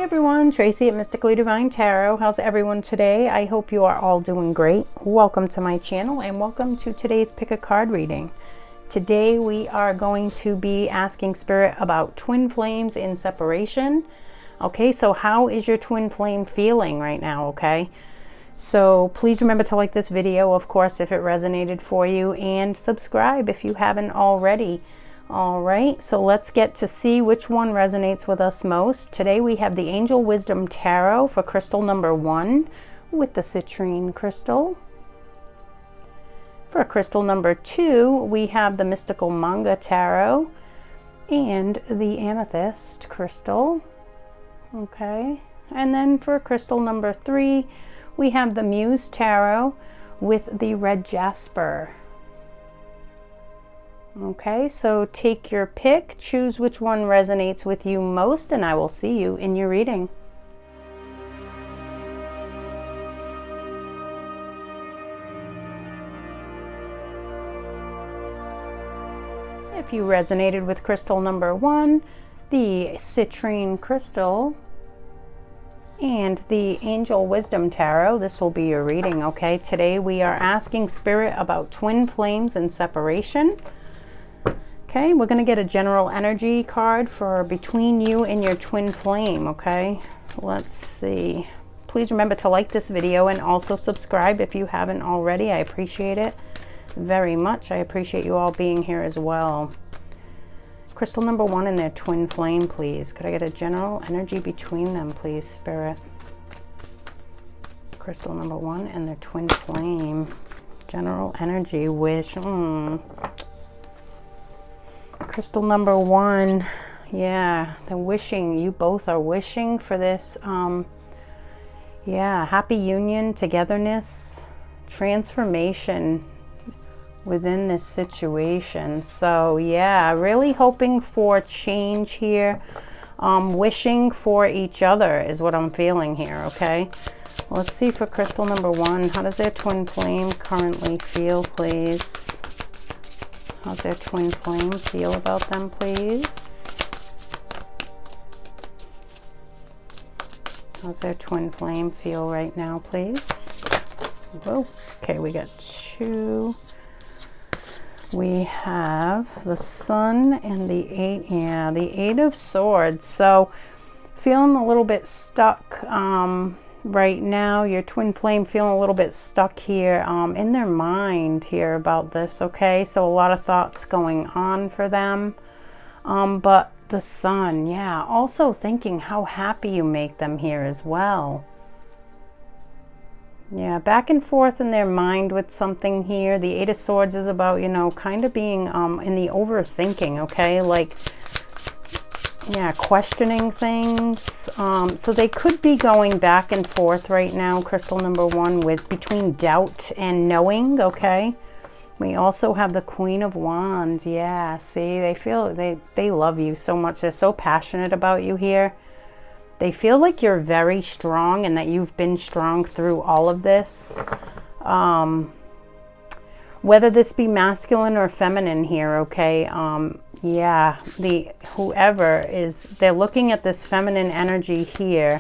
Hey everyone, Tracy at Mystically Divine Tarot. How's everyone today? I hope you are all doing great. Welcome to my channel and welcome to today's pick a card reading. Today we are going to be asking Spirit about twin flames in separation. Okay, so how is your twin flame feeling right now, okay? So please remember to like this video, of course, if it resonated for you, and subscribe if you haven't already. All right, so let's get to see which one resonates with us most. Today we have the Angel Wisdom Tarot for crystal number 1 with the citrine crystal. For crystal number 2, we have the Mystical Manga Tarot and the Amethyst crystal. Okay, and then for crystal number 3, we have the Muse Tarot with the red jasper. Okay, so take your pick, choose which one resonates with you most, and I will see you in your reading. If you resonated with crystal number 1, the citrine crystal, and the Angel Wisdom Tarot, this will be your reading, okay? Today we are asking Spirit about twin flames and separation. Okay, we're going to get a general energy card for between you and your twin flame, okay? Let's see. Please remember to like this video and also subscribe if you haven't already. I appreciate it very much. I appreciate you all being here as well. Crystal number 1 and their twin flame, please. Could I get a general energy between them, please, Spirit? Crystal number 1 and their twin flame. General energy, wish. Crystal number 1, yeah, the wishing, you both are wishing for this, yeah, happy union, togetherness, transformation within this situation. So yeah, really hoping for change here, wishing for each other is what I'm feeling here, okay? Let's see for crystal number 1, how does their twin flame currently feel, please? How's their twin flame feel about them, please? How's their twin flame feel right now, please? Whoa. Okay, we got 2. We have the Sun and the 8. Yeah, the 8 of Swords. So feeling a little bit stuck right now. Your twin flame feeling a little bit stuck here in their mind here about this, okay? So a lot of thoughts going on for them, but the Sun, yeah, also thinking how happy you make them here as well. Yeah, back and forth in their mind with something here. The 8 of Swords is about, you know, kind of being in the overthinking, okay? Like, yeah, questioning things. So they could be going back and forth right now, crystal number 1, with between doubt and knowing, okay? We also have the Queen of Wands. Yeah, see, they feel they love you so much. They're so passionate about you here. They feel like you're very strong and that you've been strong through all of this. Whether this be masculine or feminine here, okay? Yeah, whoever is, they're looking at this feminine energy here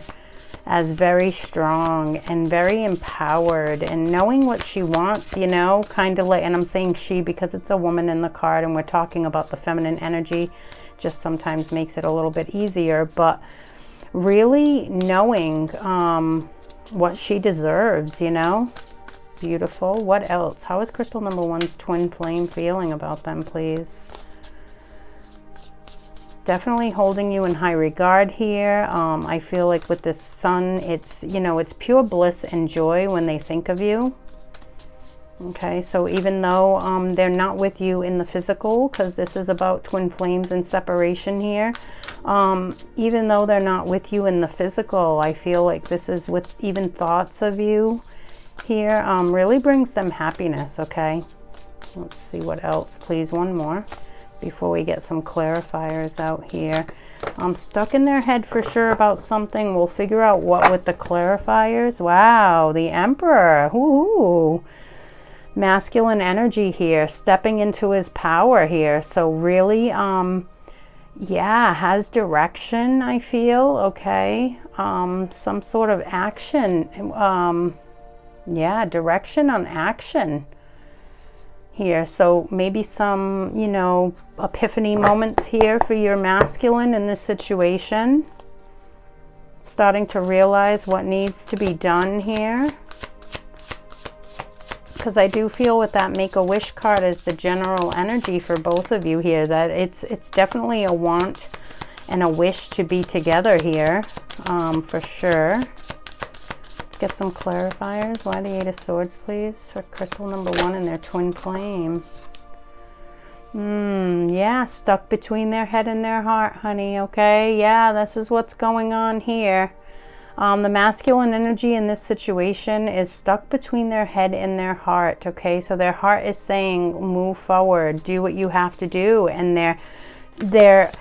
as very strong and very empowered and knowing what she wants, you know, kind of like, and I'm saying she because it's a woman in the card and we're talking about the feminine energy, just sometimes makes it a little bit easier, but really knowing what she deserves, you know. Beautiful. What else? How is crystal number 1's twin flame feeling about them, please? Definitely holding you in high regard here. I feel like with this Sun, it's, you know, it's pure bliss and joy when they think of you. Okay, so even though they're not with you in the physical, because this is about twin flames and separation here, even though they're not with you in the physical, I feel like this is with even thoughts of you here, really brings them happiness, okay? Let's see what else, please. One more before we get some clarifiers out here. I'm stuck in their head for sure about something. We'll figure out what with the clarifiers. Wow, the Emperor. Ooh, masculine energy here, stepping into his power here. So really, Yeah, has direction, I feel, okay. Some sort of action. Yeah, direction on action here. So maybe some, you know, epiphany moments here for your masculine in this situation. Starting to realize what needs to be done here. Because I do feel with that Make-A-Wish card is the general energy for both of you here, that it's definitely a want and a wish to be together here, for sure. Let's get some clarifiers. Why the Eight of Swords, please, for crystal number 1 and their twin flame. Yeah, stuck between their head and their heart, honey, okay? Yeah, this is what's going on here. The masculine energy in this situation is stuck between their head and their heart, okay? So their heart is saying, move forward, do what you have to do. And their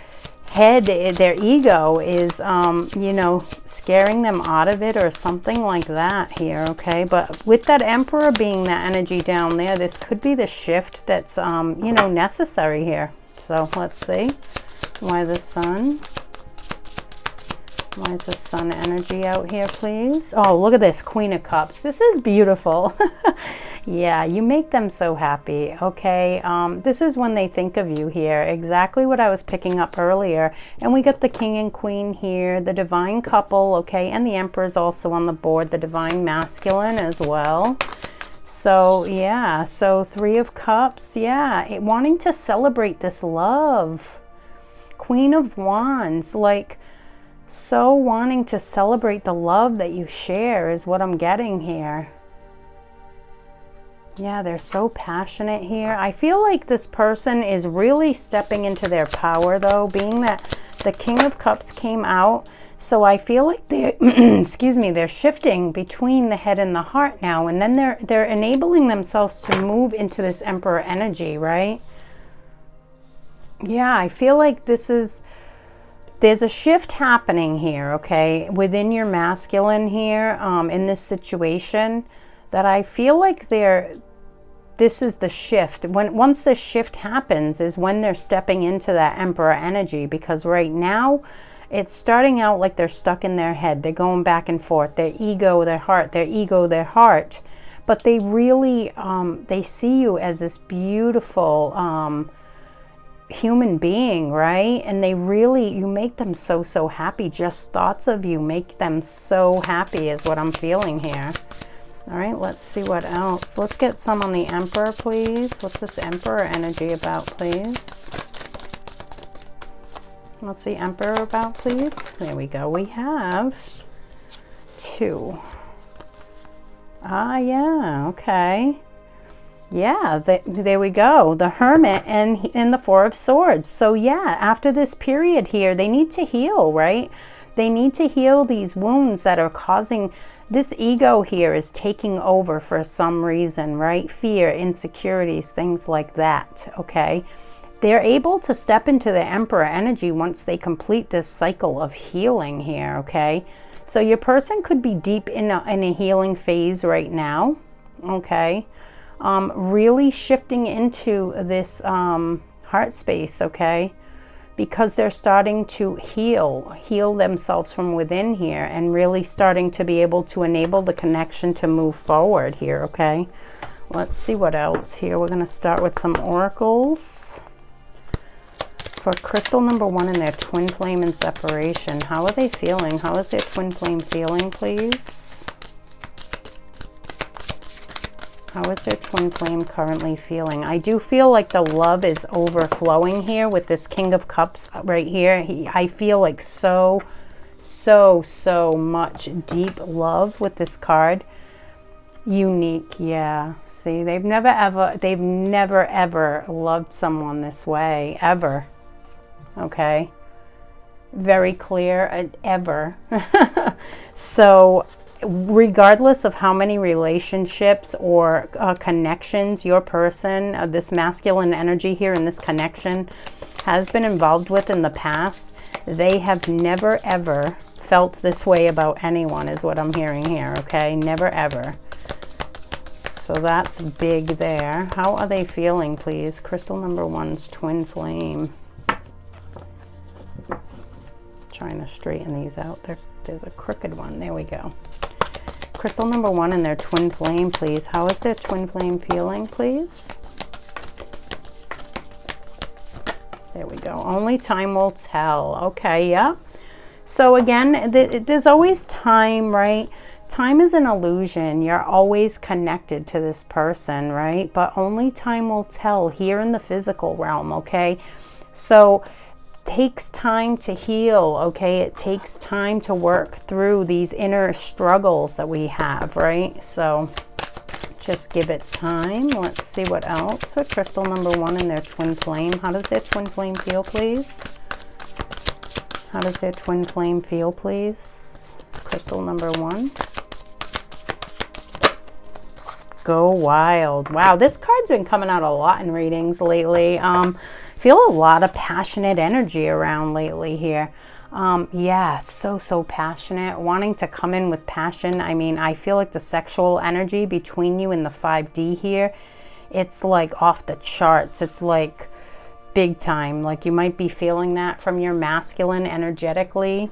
head, their ego is, you know, scaring them out of it or something like that here, okay? But with that Emperor being that energy down there, this could be the shift that's, you know, necessary here. So let's see. Why the Sun? Why is the Sun energy out here, please? Oh, look at this, Queen of Cups. This is beautiful. Yeah, you make them so happy, okay? This is when they think of you here. Exactly what I was picking up earlier. And we got the King and Queen here, the Divine Couple, okay? And the Emperor is also on the board, the Divine Masculine as well. So, yeah, so Three of Cups, yeah, wanting to celebrate this love. Queen of Wands, like, so wanting to celebrate the love that you share is what I'm getting here. Yeah, they're so passionate here. I feel like this person is really stepping into their power, though, being that the King of Cups came out. So I feel like they're, excuse me, they're shifting between the head and the heart now. And then they're enabling themselves to move into this Emperor energy, right? Yeah, I feel like there's a shift happening here, okay, within your masculine here, in this situation, that I feel like this is the shift. Once this shift happens is when they're stepping into that Emperor energy, because right now it's starting out like they're stuck in their head. They're going back and forth, their ego, their heart, their ego, their heart. But they really, they see you as this beautiful, human being, right? And they really, you make them so happy. Just thoughts of you make them so happy is what I'm feeling here. All right, let's see what else. Let's get some on the Emperor, please. What's this Emperor energy about, please? What's the Emperor about, please? There we go. We have 2. Ah, yeah, okay. Yeah, there we go. The Hermit and the Four of Swords. So yeah, after this period here, they need to heal, right? They need to heal these wounds that are causing, this ego here is taking over for some reason, right? Fear, insecurities, things like that, okay? They're able to step into the Emperor energy once they complete this cycle of healing here, okay? So your person could be deep in a healing phase right now, okay? Really shifting into this heart space, okay? Because they're starting to heal themselves from within here and really starting to be able to enable the connection to move forward here, okay? Let's see what else here. We're going to start with some oracles. For crystal number 1 in their twin flame and separation, how are they feeling? How is their twin flame feeling, please? How is their twin flame currently feeling? I do feel like the love is overflowing here with this King of Cups right here. I feel like so much deep love with this card. Unique, yeah. See, they've never ever loved someone this way, ever. Okay? Very clear, ever. So regardless of how many relationships or connections your person, this masculine energy here in this connection has been involved with in the past, they have never ever felt this way about anyone is what I'm hearing here, okay? Never ever. So that's big there. How are they feeling, please? Crystal number 1's twin flame. trying to straighten these out. There's a crooked one. There we go. Crystal number 1 and their twin flame, please. How is their twin flame feeling, please? There we go. Only time will tell. Okay, yeah. So again, there's always time, right? Time is an illusion. You're always connected to this person, right? But only time will tell here in the physical realm, okay? So takes time to heal, okay? It takes time to work through these inner struggles that we have, right? So just give it time. Let's see what else for crystal number 1 and their twin flame. How does their twin flame feel, please? How does their twin flame feel, please? Crystal number 1. Go wild. Wow, this card's been coming out a lot in readings lately. Feel a lot of passionate energy around lately here. Yeah, so passionate, wanting to come in with passion. I mean, I feel like the sexual energy between you and the 5D here, it's like off the charts. It's like big time. Like you might be feeling that from your masculine energetically.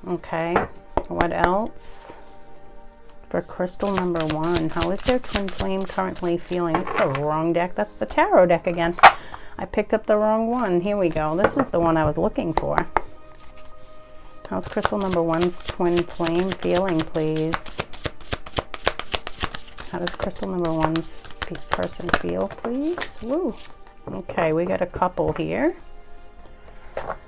Okay, what else? For crystal number 1, how is their twin flame currently feeling? It's the wrong deck. That's the tarot deck again. I picked up the wrong one. Here we go. This is the one I was looking for. How's crystal number 1's twin flame feeling, please? How does crystal number 1's person feel, please? Woo. Okay, we got a couple here.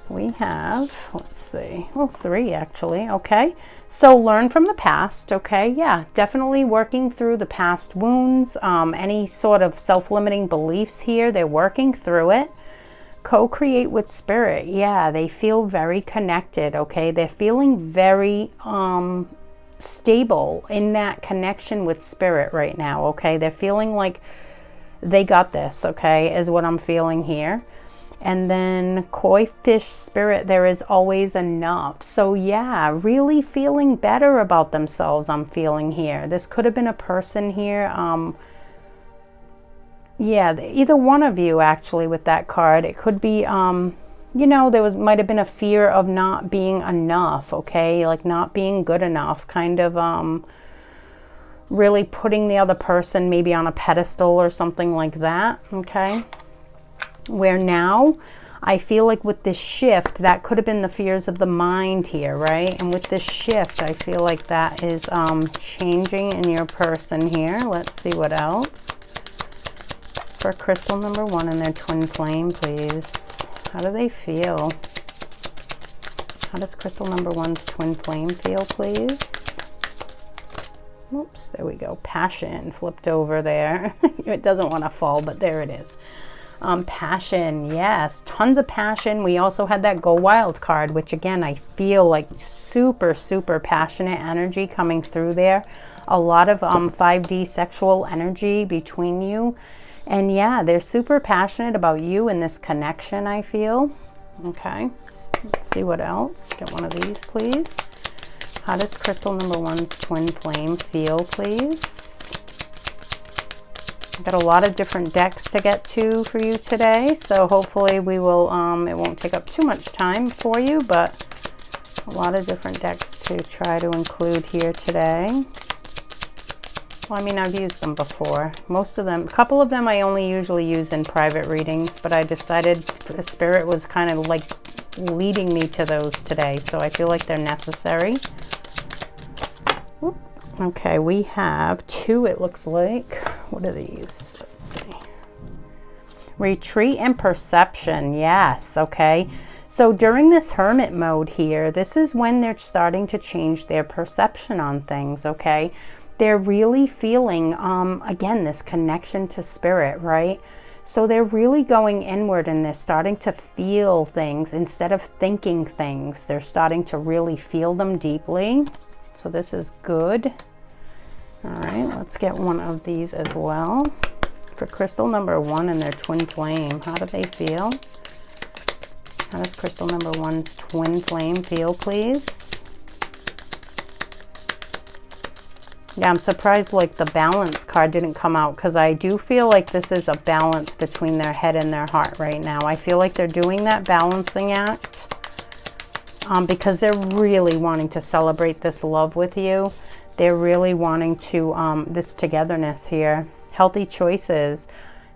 We have, let's see, oh, 3 actually. Okay, so learn from the past. Okay, yeah, definitely working through the past wounds, any sort of self-limiting beliefs here, they're working through it. Co-create with spirit. Yeah, they feel very connected. Okay, they're feeling very stable in that connection with spirit right now. Okay, they're feeling like they got this. Okay, is what I'm feeling here. And then koi fish spirit, there is always enough. So yeah, really feeling better about themselves, I'm feeling here. This could have been a person here. Yeah, either one of you actually with that card. It could be, you know, might have been a fear of not being enough, okay? Like not being good enough, kind of really putting the other person maybe on a pedestal or something like that, okay? Where now I feel like with this shift, that could have been the fears of the mind here, right? And with this shift, I feel like that is changing in your person here. Let's see what else. For crystal number 1 and their twin flame, please. How do they feel? How does crystal number 1's twin flame feel, please? Oops, there we go. Passion flipped over there. It doesn't want to fall, but there it is. Passion, yes, tons of passion. We also had that Go Wild card, which again, I feel like super passionate energy coming through there. A lot of 5D sexual energy between you. And yeah, they're super passionate about you and this connection, I feel. Okay, let's see what else. Get one of these, please. How does crystal number 1's twin flame feel, please? Got a lot of different decks to get to for you today, so hopefully we will it won't take up too much time for you, but a lot of different decks to try to include here today. Well, I mean, I've used them before. Most of them, a couple of them I only usually use in private readings, but I decided the spirit was kind of like leading me to those today, so I feel like they're necessary. Whoop. Okay, we have 2, it looks like. What are these? Let's see. Retreat and perception. Yes, okay. So during this hermit mode here, this is when they're starting to change their perception on things, okay? They're really feeling, again, this connection to spirit, right? So they're really going inward and they're starting to feel things instead of thinking things. They're starting to really feel them deeply. So this is good. All right, let's get one of these as well. For crystal number 1 and their twin flame, how do they feel? How does crystal number 1's twin flame feel, please? Yeah, I'm surprised like the balance card didn't come out, because I do feel like this is a balance between their head and their heart right now. I feel like they're doing that balancing act. because they're really wanting to celebrate this love with you. They're really wanting to, this togetherness here. Healthy choices,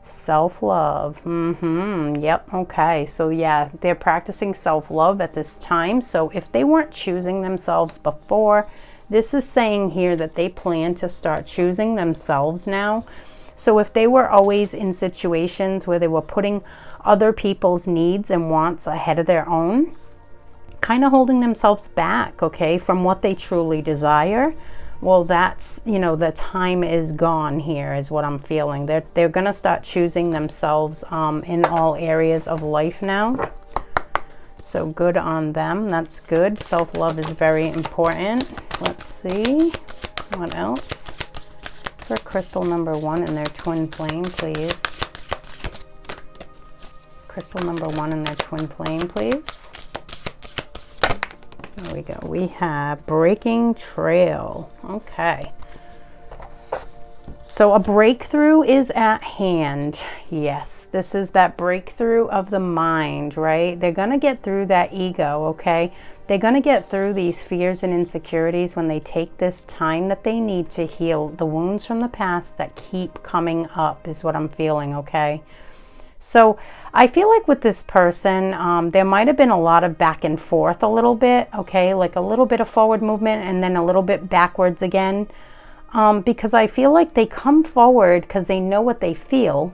self-love. Yep, okay. So yeah, they're practicing self-love at this time. So if they weren't choosing themselves before, this is saying here that they plan to start choosing themselves now. So if they were always in situations where they were putting other people's needs and wants ahead of their own, kind of holding themselves back, okay, from what they truly desire, well, that's, you know, the time is gone here is what I'm feeling. They're going to start choosing themselves in all areas of life now. So good on them. That's good. Self-love is very important. Let's see what else for crystal number 1 and their twin flame, please. Crystal number 1 and their twin flame, please. There we go. We have breaking trail. Okay. So a breakthrough is at hand. Yes, this is that breakthrough of the mind, right? They're going to get through that ego, okay? They're going to get through these fears and insecurities when they take this time that they need to heal the wounds from the past that keep coming up is what I'm feeling, okay? So I feel like with this person, there might have been a lot of back and forth a little bit, okay? Like a little bit of forward movement and then a little bit backwards again. Because I feel like they come forward because they know what they feel,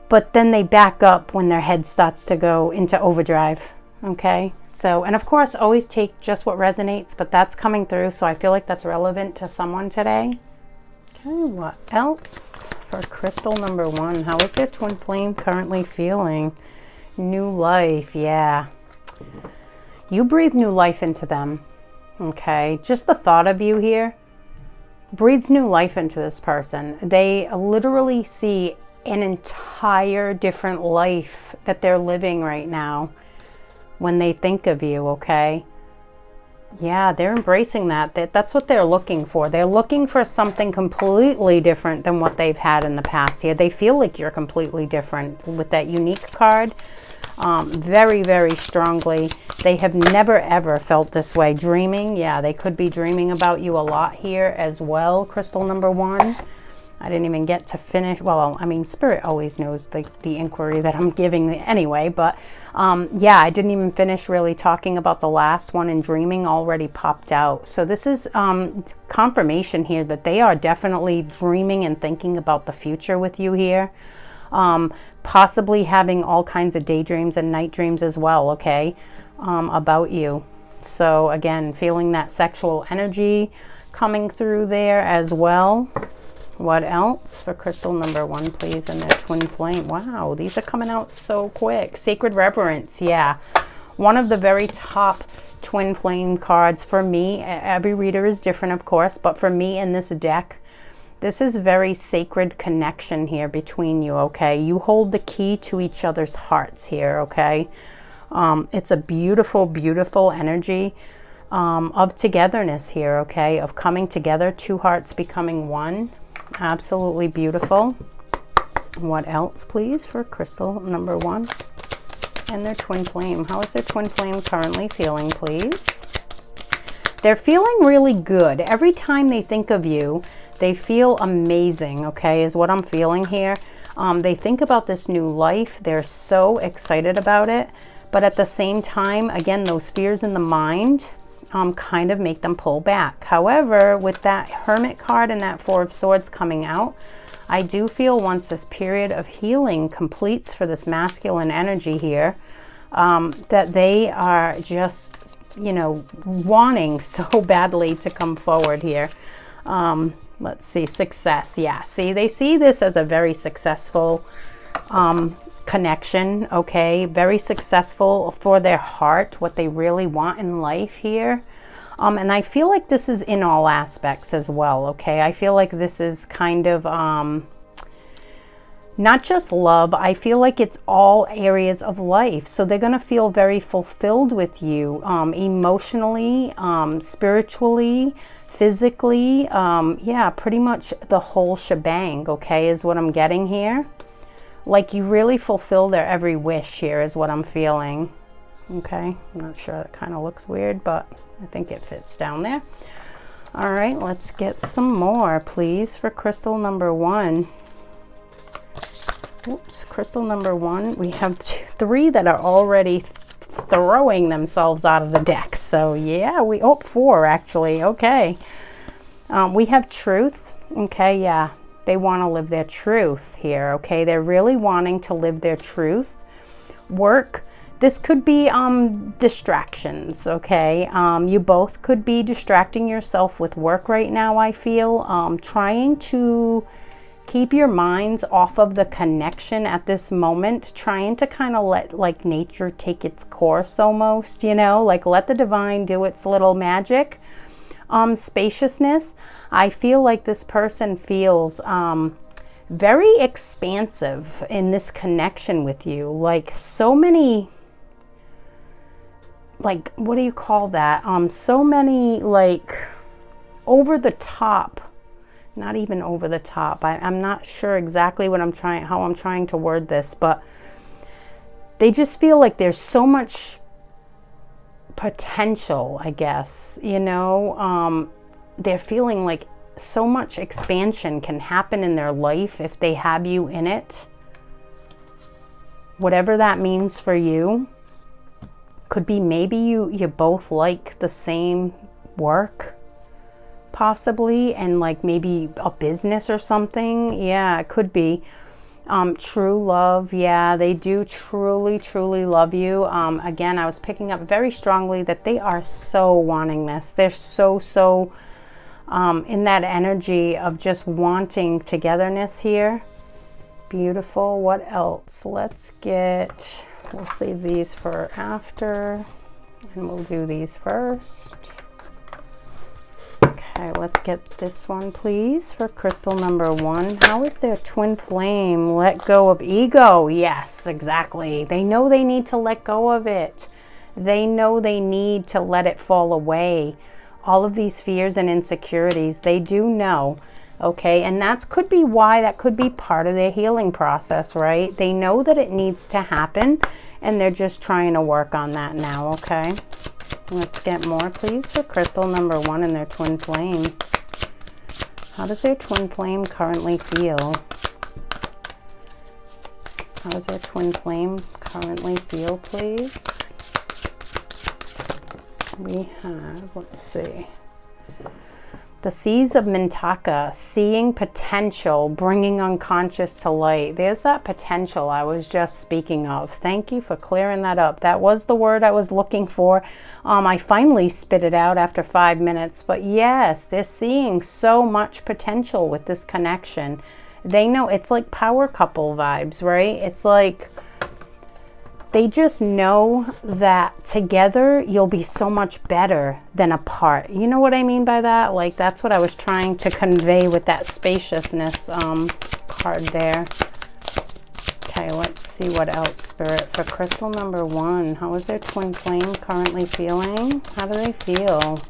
but then they back up when their head starts to go into overdrive, okay? So, and of course, always take just what resonates, but that's coming through, so I feel like that's relevant to someone today. Okay, what else for crystal number 1? How is their twin flame currently feeling? New life, yeah. You breathe new life into them, okay? Just the thought of you here breathes new life into this person. They literally see an entire different life that they're living right now when they think of you, okay? Yeah, they're embracing that. That's what they're looking for. They're looking for something completely different than what they've had in the past here. They feel like you're completely different with that unique card. Very, very strongly. They have never, ever felt this way. Dreaming, yeah, they could be dreaming about you a lot here as well, crystal number 1. I didn't even get to finish. Well, I mean, Spirit always knows the inquiry that I'm giving anyway, but yeah, I didn't even finish really talking about the last one, and dreaming already popped out. So this is confirmation here that they are definitely dreaming and thinking about the future with you here. Possibly having all kinds of daydreams and night dreams as well, okay, about you. So again, feeling that sexual energy coming through there as well. What else for crystal number 1, please, and their twin flame? Wow, these are coming out so quick. Sacred reverence, yeah. One of the very top twin flame cards for me. Every reader is different, of course, but for me in this deck, this is very sacred connection here between you, okay? You hold the key to each other's hearts here, okay? It's a beautiful, beautiful energy of togetherness here, okay? Of coming together, two hearts becoming one. Absolutely beautiful. What else, please, for crystal number 1? And their twin flame. How is their twin flame currently feeling, please? They're feeling really good. Every time they think of you, they feel amazing, okay, is what I'm feeling here. They think about this new life. They're so excited about it. But at the same time, again, those fears in the mind kind of make them pull back. However, with that Hermit card and that Four of Swords coming out, I do feel once this period of healing completes for this masculine energy here, that they are just, you know, wanting so badly to come forward here. Let's see, success. Yeah, see, they see this as a very successful connection, okay? Very successful for their heart, what they really want in life here. And I feel like this is in all aspects as well, okay? I feel like this is kind of not just love. I feel like it's all areas of life. So they're going to feel very fulfilled with you, emotionally, spiritually, physically. Yeah, pretty much the whole shebang, okay, is what I'm getting here. Like you really fulfill their every wish here is what I'm feeling. Okay, I'm not sure, that kind of looks weird, but I think it fits down there. All right, let's get some more, please, for crystal number 1. Oops, crystal number 1. We have 3 that are already throwing themselves out of the deck. So yeah, oh, 4 actually. Okay. We have truth. Okay, yeah. They want to live their truth here. Okay, they're really wanting to live their truth. Work. This could be distractions, okay? You both could be distracting yourself with work right now, I feel. Trying to keep your minds off of the connection at this moment. Trying to kind of let, like, nature take its course almost, you know? Like, let the divine do its little magic. Spaciousness. I feel like this person feels very expansive in this connection with you. Like, so many... like, what do you call that? So many, like, over the top, not even over the top. I'm not sure exactly what how I'm trying to word this, but they just feel like there's so much potential, I guess, you know. They're feeling like so much expansion can happen in their life if they have you in it. Whatever that means for you. Could be maybe you both like the same work, possibly, and like maybe a business or something. Yeah, it could be. True love. Yeah, they do truly love you. Again, I was picking up very strongly that they are so wanting this. They're so in that energy of just wanting togetherness here. Beautiful. What else? Let's get... we'll save these for after, and we'll do these first. Okay, let's get this one, please, for crystal number 1. How is their twin flame? Let go of ego. Yes, exactly. They know they need to let go of it. They know they need to let it fall away. All of these fears and insecurities, they do know. Okay, and that could be why, that could be part of their healing process, right? They know that it needs to happen, and they're just trying to work on that now, okay? Let's get more, please, for crystal number 1 and their twin flame. How does their twin flame currently feel? How does their twin flame currently feel, please? We have, let's see. The Seas of Mintaka, seeing potential, bringing unconscious to light. There's that potential I was just speaking of. Thank you for clearing that up. That was the word I was looking for. I finally spit it out after 5 minutes. But yes, they're seeing so much potential with this connection. They know, it's like power couple vibes, right? It's like... they just know that together you'll be so much better than apart. You know what I mean by that? Like, that's what I was trying to convey with that spaciousness card there. Okay, let's see what else, Spirit. For crystal number 1, how is their twin flame currently feeling? How do they feel?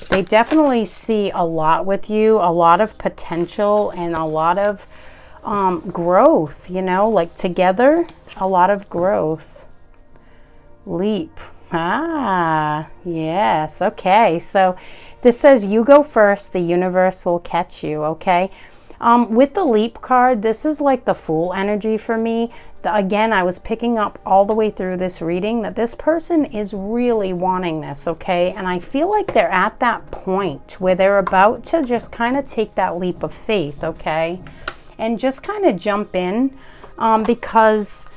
They definitely see a lot with you, a lot of potential, and a lot of growth, you know, like together, a lot of growth. Leap. Ah, yes. Okay, so this says you go first, the universe will catch you. Okay, with the leap card, this is like the Fool energy for me. Again, I was picking up all the way through this reading that this person is really wanting this. Okay, and I feel like they're at that point where they're about to just kind of take that leap of faith. Okay, and just kind of jump in, because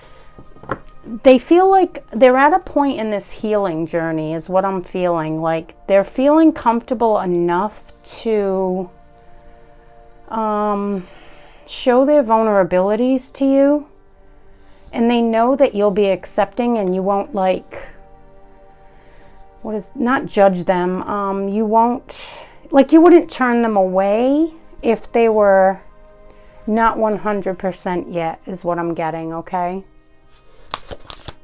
they feel like they're at a point in this healing journey is what I'm feeling. Like they're feeling comfortable enough to show their vulnerabilities to you. And they know that you'll be accepting and you won't not judge them. You won't, like, you wouldn't turn them away if they were not 100% yet, is what I'm getting, okay?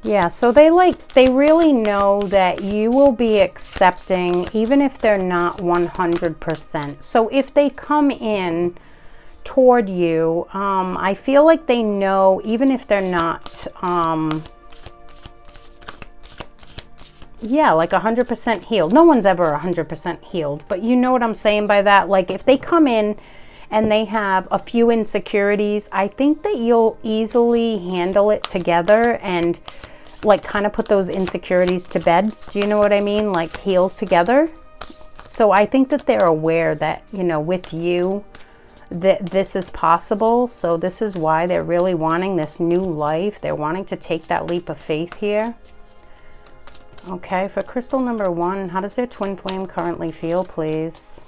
Yeah, so they really know that you will be accepting even if they're not 100%. So if they come in toward you, I feel like they know even if they're not yeah, like 100% healed. No one's ever 100% healed, but you know what I'm saying by that? Like if they come in and they have a few insecurities, I think that you'll easily handle it together and like kind of put those insecurities to bed. Do you know what I mean? Like heal together. So I think that they're aware that, you know, with you, that this is possible. So this is why they're really wanting this new life. They're wanting to take that leap of faith here. Okay, for crystal number 1, how does their twin flame currently feel, please?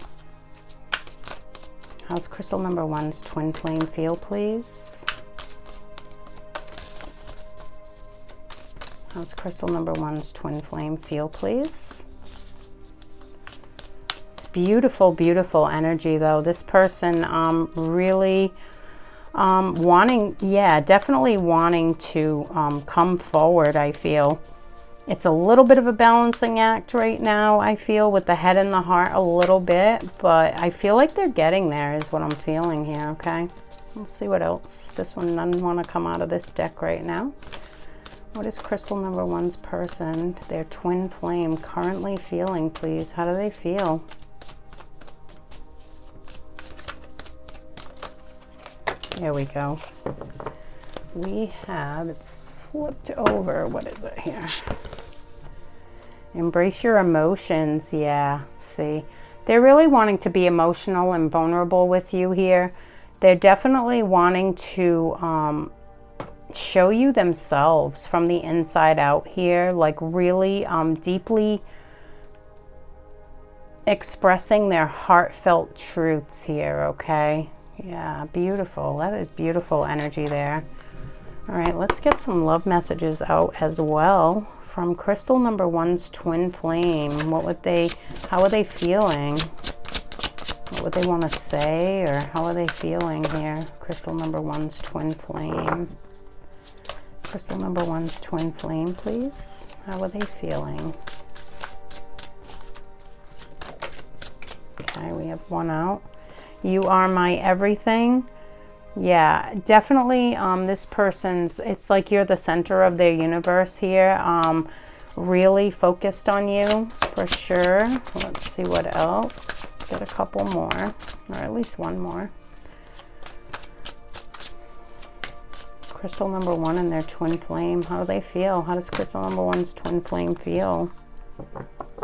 How's crystal number 1's twin flame feel, please? How's crystal number 1's twin flame feel, please? It's beautiful, beautiful energy, though. This person really wanting, yeah, definitely wanting to come forward, I feel. It's a little bit of a balancing act right now, I feel, with the head and the heart a little bit, but I feel like they're getting there is what I'm feeling here, okay? Let's see what else. This one doesn't want to come out of this deck right now. What is crystal number 1's person, their twin flame, currently feeling, please? How do they feel? There we go. We have, it's flipped over. What is it here? Embrace your emotions. Yeah, see, they're really wanting to be emotional and vulnerable with you here. They're definitely wanting to show you themselves from the inside out here, like really deeply expressing their heartfelt truths here, okay? Yeah, beautiful. That is beautiful energy there. All right, let's get some love messages out as well from crystal number 1's twin flame. What would they, how are they feeling? What would they want to say, or how are they feeling here? Crystal number 1's twin flame. Crystal number 1's twin flame, please. How are they feeling? Okay, we have one out. You are my everything. Yeah, definitely this person's, it's like you're the center of their universe here. Really focused on you for sure. Let's see what else. Let's get a couple more, or at least one more. Crystal number 1 and their twin flame. How do they feel? How does crystal number 1's twin flame feel?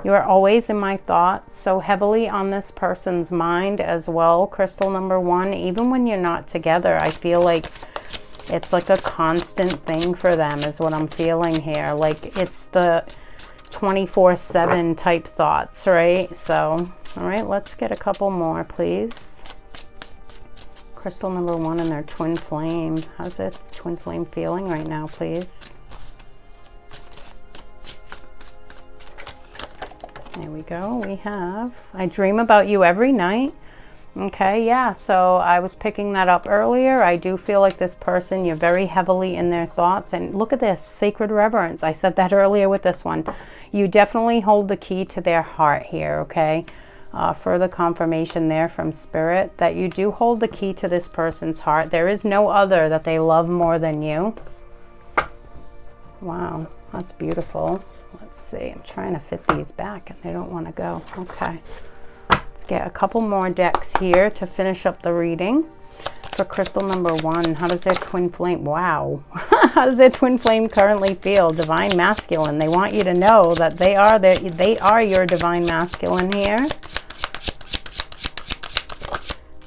You are always in my thoughts, so heavily on this person's mind as well, crystal number 1. Even when you're not together, I feel like it's like a constant thing for them is what I'm feeling here. Like it's the 24/7 type thoughts, right? So, all right, let's get a couple more, please. Crystal number 1 and their twin flame. How's that twin flame feeling right now, please? There we go. We have, I dream about you every night. Okay, yeah, so I was picking that up earlier. I do feel like this person, you're very heavily in their thoughts. And look at this, sacred reverence. I said that earlier with this one. You definitely hold the key to their heart here, okay? Further confirmation there from Spirit that you do hold the key to this person's heart. There is no other that they love more than you. Wow, that's beautiful. Let's see, I'm trying to fit these back and they don't want to go. Okay, let's get a couple more decks here to finish up the reading. For crystal number 1, how does their twin flame, wow. How does their twin flame currently feel? Divine masculine. They want you to know that they are your divine masculine here.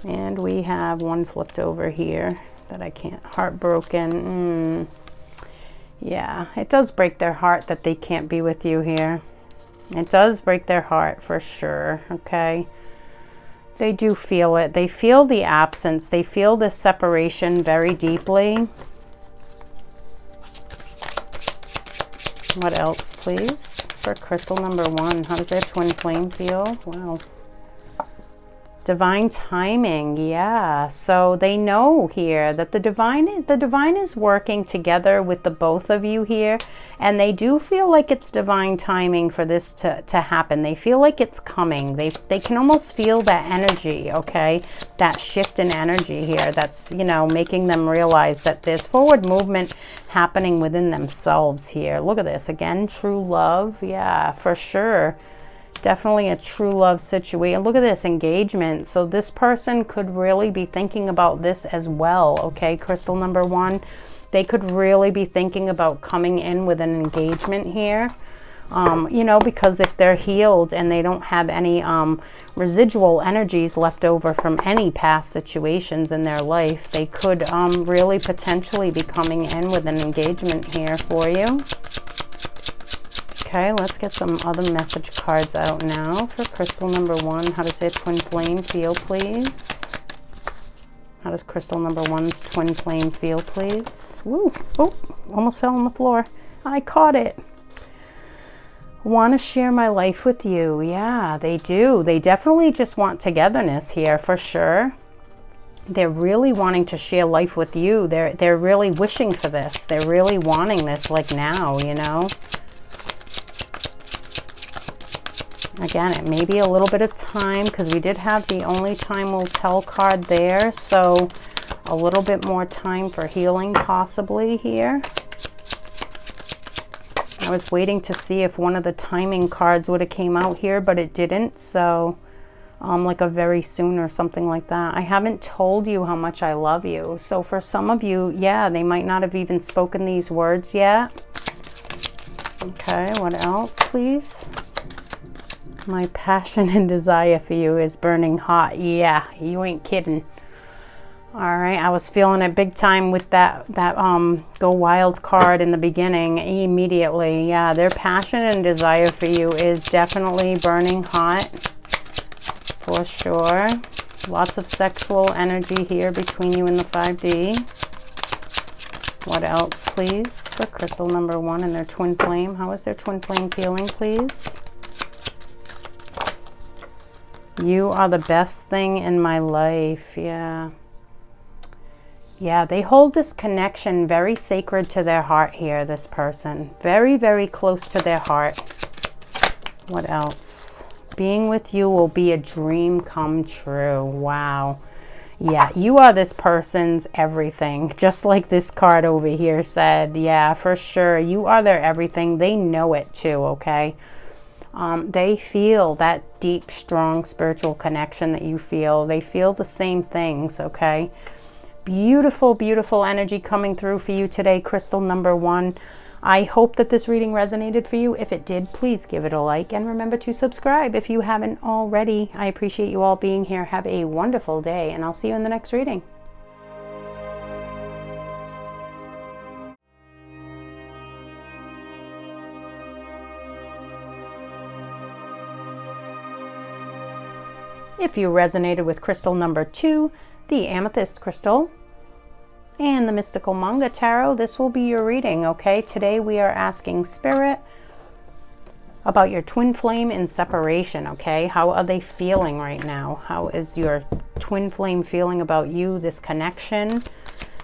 And we have one flipped over here that I can't, heartbroken. Yeah, it does break their heart that they can't be with you here. It does break their heart for sure, okay? They do feel it. They feel the absence. They feel this separation very deeply. What else, please? For crystal number 1, how does their twin flame feel? Wow. Divine timing, yeah. So they know here that the divine is working together with the both of you here, and they do feel like it's divine timing for this to happen. They feel like it's coming. They can almost feel that energy, okay? That shift in energy here that's, you know, making them realize that there's forward movement happening within themselves here. Look at this again, true love, yeah, for sure. Definitely a true love situation. Look at this engagement. So this person could really be thinking about this as well, okay? Crystal number 1, they could really be thinking about coming in with an engagement here. You know, because if they're healed and they don't have any residual energies left over from any past situations in their life, they could really potentially be coming in with an engagement here for you. Okay, let's get some other message cards out now for crystal number 1. How does their twin flame feel, please? How does crystal number 1's twin flame feel, please? Woo! Oh, almost fell on the floor. I caught it. Want to share my life with you. Yeah, they do. They definitely just want togetherness here for sure. They're really wanting to share life with you. They're really wishing for this. They're really wanting this like now, you know. Again, it may be a little bit of time because we did have the only time will tell card there. So a little bit more time for healing possibly here. I was waiting to see if one of the timing cards would have came out here, but it didn't. So like a very soon or something like that. I haven't told you how much I love you. So for some of you, yeah, they might not have even spoken these words yet. Okay, what else, please? My passion and desire for you is burning hot. Yeah, you ain't kidding. All right, I was feeling it big time with that Go Wild card in the beginning immediately. Yeah, their passion and desire for you is definitely burning hot for sure. Lots of sexual energy here between you and the 5D. What else, please, for crystal number 1 and their twin flame? How is their twin flame feeling, please? You are the best thing in my life. Yeah. Yeah, they hold this connection very sacred to their heart here, this person. Very, very close to their heart. What else? Being with you will be a dream come true. Wow. Yeah, you are this person's everything. Just like this card over here said. Yeah, for sure. You are their everything. They know it too, okay? They feel that deep, strong spiritual connection that you feel. They feel the same things, okay? Beautiful, beautiful energy coming through for you today, crystal number 1. I hope that this reading resonated for you. If it did, please give it a like and remember to subscribe if you haven't already. I appreciate you all being here. Have a wonderful day, and I'll see you in the next reading. If you resonated with crystal number 2, the amethyst crystal, and the mystical manga tarot, this will be your reading, okay? Today we are asking Spirit about your twin flame in separation, okay? How are they feeling right now? How is your twin flame feeling about you, this connection?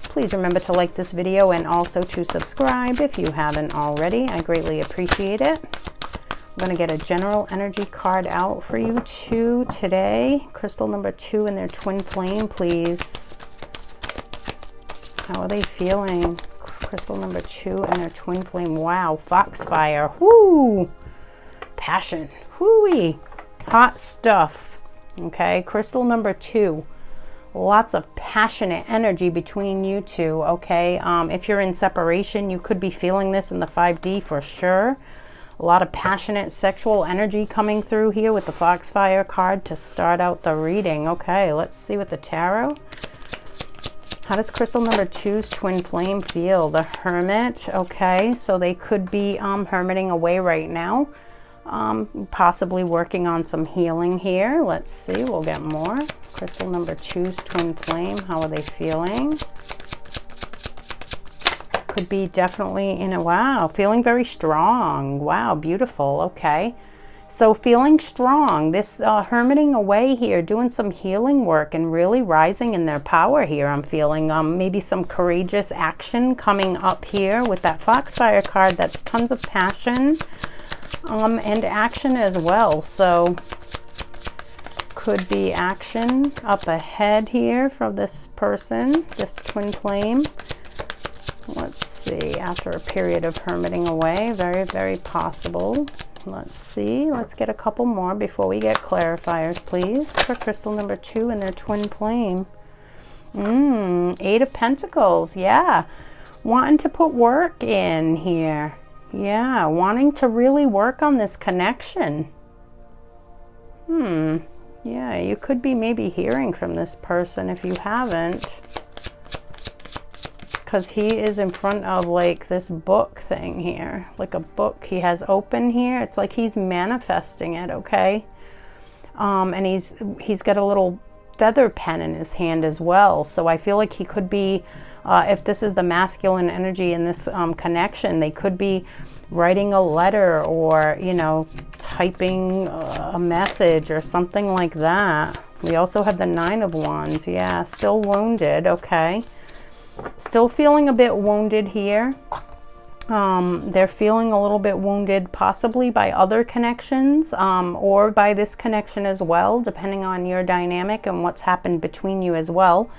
Please remember to like this video and also to subscribe if you haven't already. I greatly appreciate it. I'm going to get a general energy card out for you too today. Crystal number 2 and their twin flame, please. How are they feeling? Crystal number 2 and their twin flame. Wow, Foxfire. Whoo! Passion. Whoo-wee. Hot stuff. Okay, crystal number 2. Lots of passionate energy between you two, okay? If you're in separation, you could be feeling this in the 5D for sure. A lot of passionate sexual energy coming through here with the Foxfire card to start out the reading. Okay, let's see what the tarot. How does crystal number 2's twin flame feel? The Hermit. Okay, so they could be hermiting away right now. Possibly working on some healing here. Let's see, we'll get more. Crystal number 2's twin flame. How are they feeling? Could be definitely in a, wow, feeling very strong. Wow, beautiful. Okay. So feeling strong, this hermiting away here, doing some healing work and really rising in their power here. I'm feeling maybe some courageous action coming up here with that Foxfire card. That's tons of passion and action as well. So could be action up ahead here from this person, this twin flame. Let's see, after a period of hermiting away, very, very possible. Let's see, let's get a couple more before we get clarifiers, please, for crystal number 2 and their twin flame. 8 of Pentacles, yeah. Wanting to put work in here. Yeah, wanting to really work on this connection. Yeah, you could be maybe hearing from this person if you haven't. Because he is in front of like this book thing here. Like a book he has open here. It's like he's manifesting it, okay? And he's got a little feather pen in his hand as well. So I feel like he could be, if this is the masculine energy in this connection, they could be writing a letter or, you know, typing a message or something like that. We also have the 9 of Wands. Yeah, still wounded. Okay. Still feeling a bit wounded here. They're feeling a little bit wounded possibly by other connections or by this connection as well, depending on your dynamic and what's happened between you as well.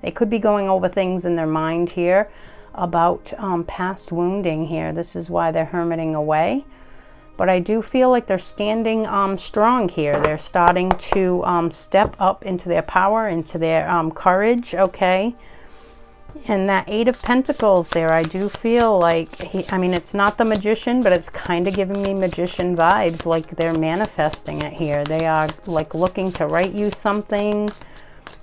They could be going over things in their mind here about past wounding here. This is why they're hermiting away. But I do feel like they're standing strong here. They're starting to step up into their power, into their courage, okay? And that 8 of Pentacles there, I do feel like, I mean, it's not the Magician, but it's kind of giving me Magician vibes, like they're manifesting it here. They are like looking to write you something,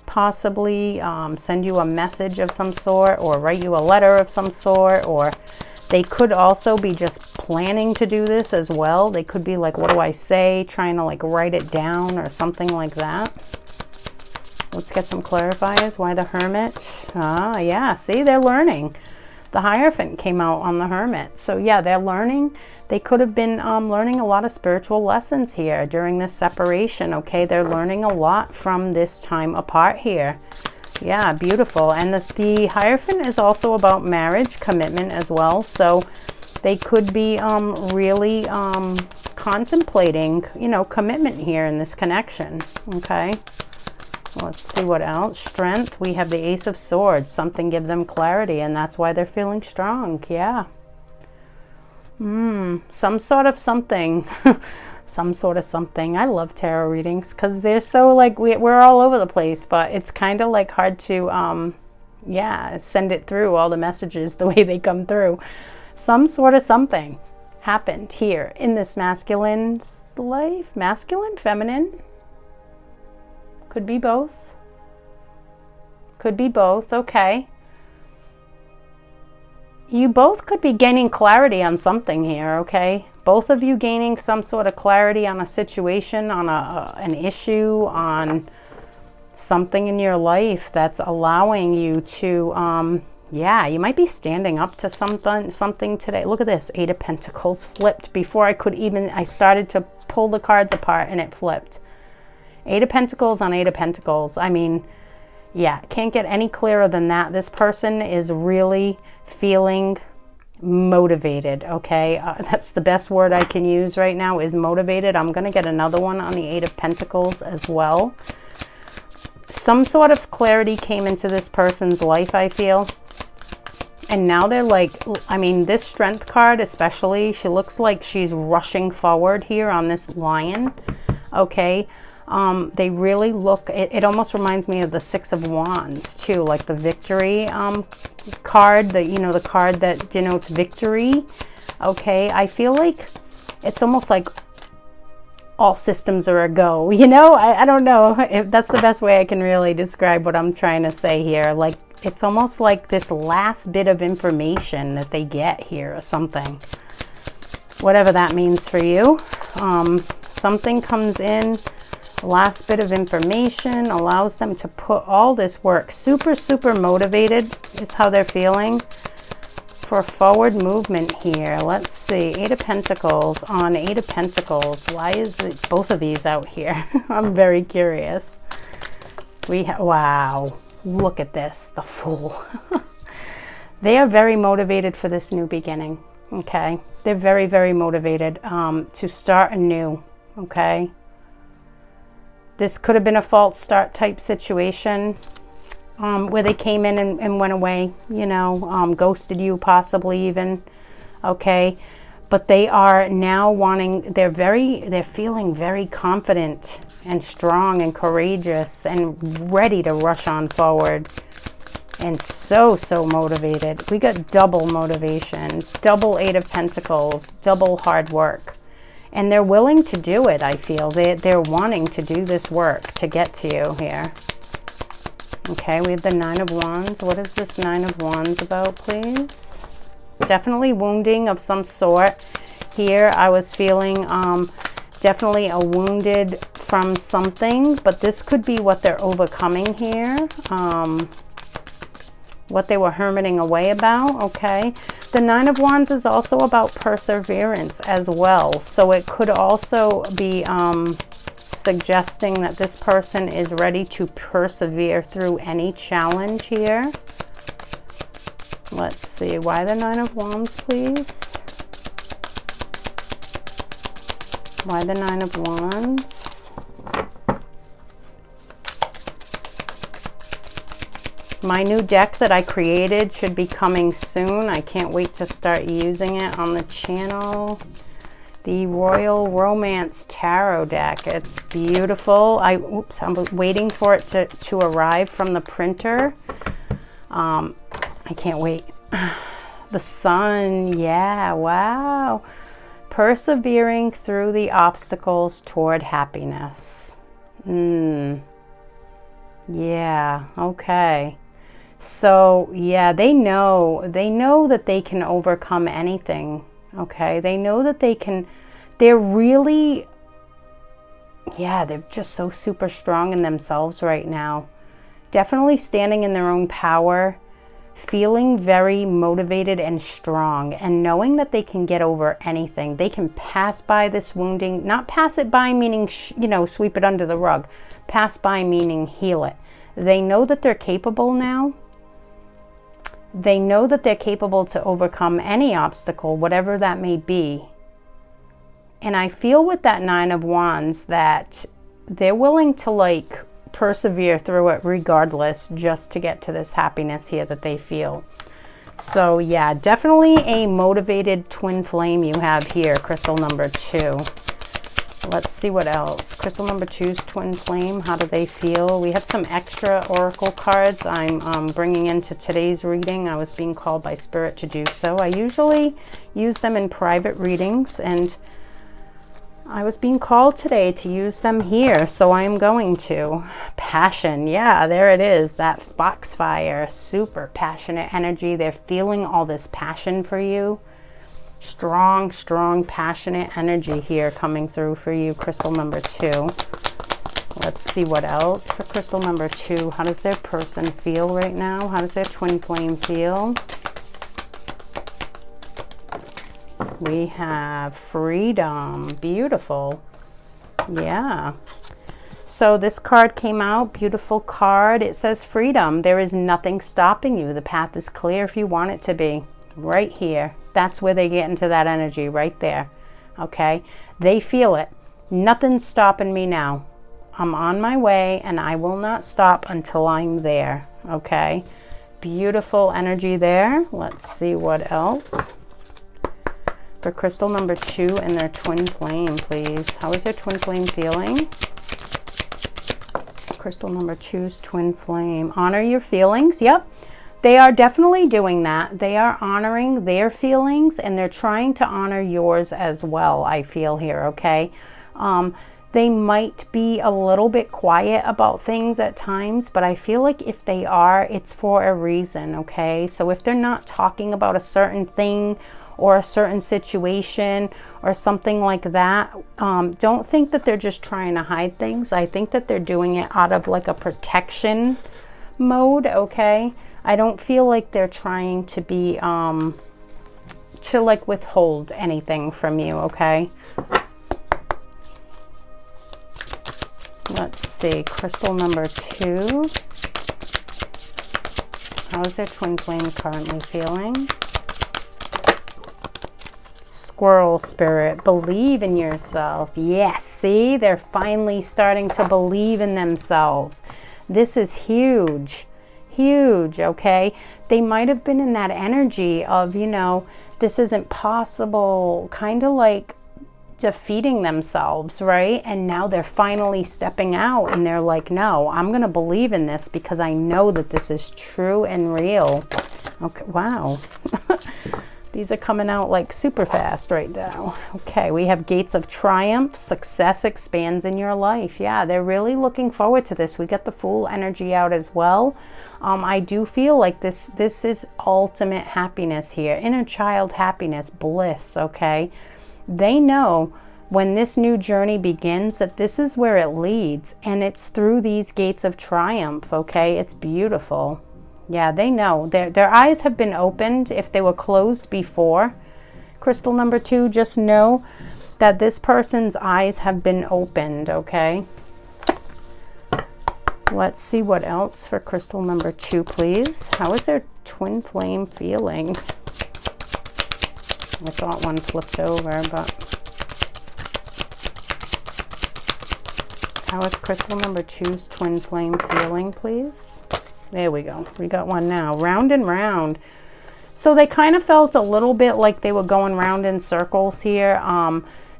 possibly send you a message of some sort, or write you a letter of some sort, or they could also be just planning to do this as well. They could be like, what do I say? Trying to like write it down or something like that. Let's get some clarifiers. Why the Hermit? Ah, yeah, see, they're learning. The Hierophant came out on the Hermit. So yeah, they're learning. They could have been learning a lot of spiritual lessons here during this separation, okay? They're learning a lot from this time apart here. Yeah, beautiful. And the Hierophant is also about marriage, commitment as well. So they could be really contemplating, you know, commitment here in this connection, okay? Let's see what else. Strength. We have the Ace of Swords. Something give them clarity, and that's why they're feeling strong. Yeah. Some sort of something. Some sort of something. I love tarot readings because they're so like, we're all over the place, but it's kind of like hard to, yeah, send it through all the messages the way they come through. Some sort of something happened here in this masculine's life. Masculine, feminine. Could be both. Could be both. Okay. You both could be gaining clarity on something here, okay? Both of you gaining some sort of clarity on a situation, on an issue, on something in your life that's allowing you to, yeah, you might be standing up to something today. Look at this, 8 of Pentacles flipped before I could even, I started to pull the cards apart and it flipped. 8 of Pentacles on 8 of Pentacles. I mean, yeah, can't get any clearer than that. This person is really feeling motivated, okay? That's the best word I can use right now, is motivated. I'm going to get another one on the 8 of Pentacles as well. Some sort of clarity came into this person's life, I feel. And now they're like, I mean, this Strength card especially, she looks like she's rushing forward here on this lion, okay? They really look, it almost reminds me of the 6 of Wands too, like the victory card, you know, the card that denotes victory. Okay, I feel like it's almost like all systems are a go, you know? I don't know if that's the best way I can really describe what I'm trying to say here. Like, it's almost like this last bit of information that they get here or something. Whatever that means for you. Something comes in, last bit of information, allows them to put all this work. Super, super motivated is how they're feeling for forward movement here. Let's see. 8 of Pentacles on 8 of Pentacles. Why is it both of these out here? I'm very curious. Wow. Look at this. The Fool. They are very motivated for this new beginning. Okay. They're very, very motivated to start anew. Okay. This could have been a false start type situation. Where they came in and went away, you know, ghosted you possibly even, okay? But they are now wanting, they're feeling very confident and strong and courageous and ready to rush on forward. And so motivated. We got double motivation, double 8 of Pentacles, double hard work. And they're willing to do it, I feel. They're wanting to do this work to get to you here. Okay, we have the 9 of Wands. What is this 9 of Wands about, please? Definitely wounding of some sort. Here, I was feeling definitely a wounded from something, but this could be what they're overcoming here. What they were hermiting away about, okay? The 9 of Wands is also about perseverance as well. So it could also be suggesting that this person is ready to persevere through any challenge here. Let's see, why the 9 of Wands, please? Why the 9 of Wands? My new deck that I created should be coming soon. I can't wait to start using it on the channel. The Royal Romance Tarot deck. It's beautiful. I'm waiting for it to arrive from the printer. I can't wait. The Sun, yeah, wow. Persevering through the obstacles toward happiness. Yeah, okay. So, yeah, they know that they can overcome anything. Okay, they know that they can, they're really, yeah, they're just so super strong in themselves right now. Definitely standing in their own power, feeling very motivated and strong, and knowing that they can get over anything. They can pass by this wounding, not pass it by meaning, you know, sweep it under the rug. Pass by meaning heal it. They know that they're capable now. They know that they're capable to overcome any obstacle, whatever that may be. And I feel with that 9 of Wands that they're willing to like persevere through it regardless, just to get to this happiness here that they feel. So yeah, definitely a motivated twin flame you have here, crystal number 2. Let's see what else. Crystal number 2's twin flame. How do they feel? We have some extra oracle cards I'm bringing into today's reading. I was being called by Spirit to do so. I usually use them in private readings, and I was being called today to use them here, so I am going to. Passion. Yeah, there it is. That Foxfire. Super passionate energy. They're feeling all this passion for you. Strong, passionate energy here coming through for you, crystal number 2. Let's see what else for crystal number 2. How does their person feel right now? How does their twin flame feel? We have freedom. Beautiful. Yeah. So this card came out. Beautiful card. It says freedom. There is nothing stopping you. The path is clear if you want it to be. Right here. That's where they get into that energy right there. Okay. They feel it. Nothing's stopping me now. I'm on my way and I will not stop until I'm there. Okay. Beautiful energy there. Let's see what else. For crystal number 2 and their twin flame, please. How is their twin flame feeling? Crystal number 2's twin flame. Honor your feelings. Yep. They are definitely doing that. They are honoring their feelings and they're trying to honor yours as well, I feel here, okay? They might be a little bit quiet about things at times, but I feel like if they are, it's for a reason, okay? So if they're not talking about a certain thing or a certain situation or something like that, don't think that they're just trying to hide things. I think that they're doing it out of like a protection mode, okay? I don't feel like they're trying to be to like withhold anything from you, okay? Let's see, crystal number 2. How is their twin flame currently feeling? Squirrel spirit, believe in yourself. Yes, see, they're finally starting to believe in themselves. This is huge, huge, okay? They might have been in that energy of, you know, this isn't possible, kind of like defeating themselves, right? And now they're finally stepping out and they're like, no, I'm going to believe in this because I know that this is true and real. Okay, wow. These are coming out like super fast right now. Okay, we have gates of triumph. Success expands in your life. Yeah, they're really looking forward to this. We got the Fool energy out as well. I do feel like this is ultimate happiness here. Inner child happiness, bliss, okay? They know when this new journey begins that this is where it leads, and it's through these gates of triumph, okay? It's beautiful. Yeah, they know. Their eyes have been opened if they were closed before. Crystal number 2, just know that this person's eyes have been opened, okay? Let's see what else for crystal number 2, please. How is their twin flame feeling? I thought one flipped over, but how is crystal number 2's twin flame feeling, please? There we go. We got one now. Round and round. So they kind of felt a little bit like they were going round in circles here.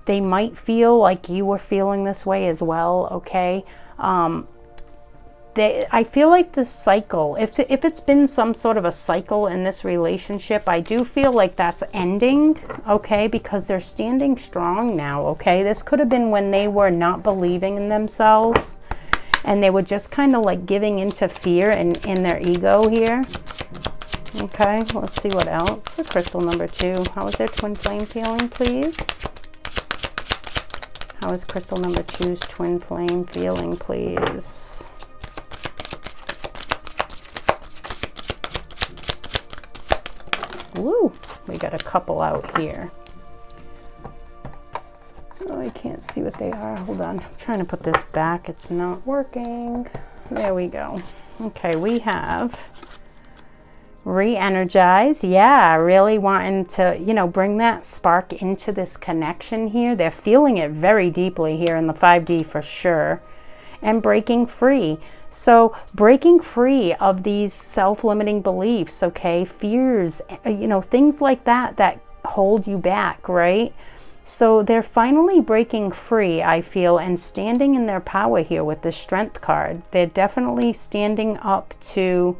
They might feel like you were feeling this way as well, okay? I feel like this cycle, if it's been some sort of a cycle in this relationship, I do feel like that's ending, okay? Because they're standing strong now, okay? This could have been when they were not believing in themselves and they were just kind of like giving into fear and in their ego here. Okay, let's see what else for crystal number 2. How is their twin flame feeling, please? How is crystal number 2's twin flame feeling, please? Woo, we got a couple out here. Oh, I can't see what they are. Hold on. I'm trying to put this back. It's not working. There we go. Okay, we have re-energize. Yeah, really wanting to, you know, bring that spark into this connection here. They're feeling it very deeply here in the 5D for sure. And breaking free. So breaking free of these self-limiting beliefs, okay, fears, you know, things like that that hold you back, right? So they're finally breaking free, I feel, and standing in their power here with the Strength card. They're definitely standing up to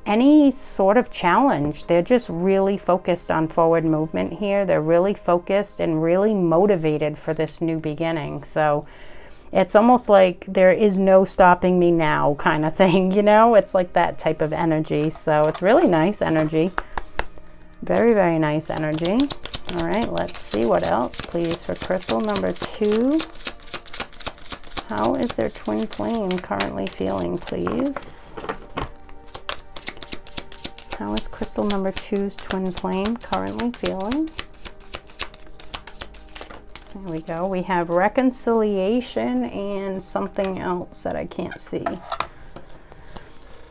any sort of challenge. They're just really focused on forward movement here. They're really focused and really motivated for this new beginning. So it's almost like there is no stopping me now kind of thing, you know? It's like that type of energy. So it's really nice energy. Very, very nice energy. All right, let's see what else, please, for crystal number 2. How is their twin flame currently feeling, please? How is crystal number 2's twin flame currently feeling? There we go. We have reconciliation and something else that I can't see.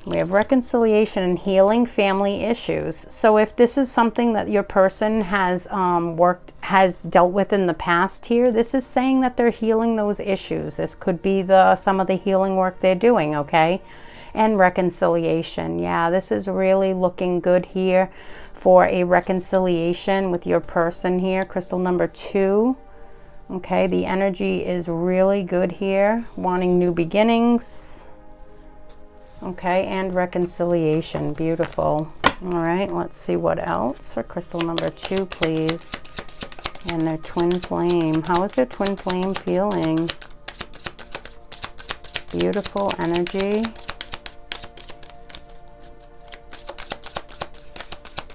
We have reconciliation and healing family issues. So if this is something that your person has dealt with in the past here, this is saying that they're healing those issues. This could be some of the healing work they're doing, okay? And reconciliation. Yeah, this is really looking good here for a reconciliation with your person here. Crystal number 2. Okay, the energy is really good here. Wanting new beginnings. Okay, and reconciliation. Beautiful. All right, let's see what else for crystal number 2, please. And their twin flame. How is their twin flame feeling? Beautiful energy.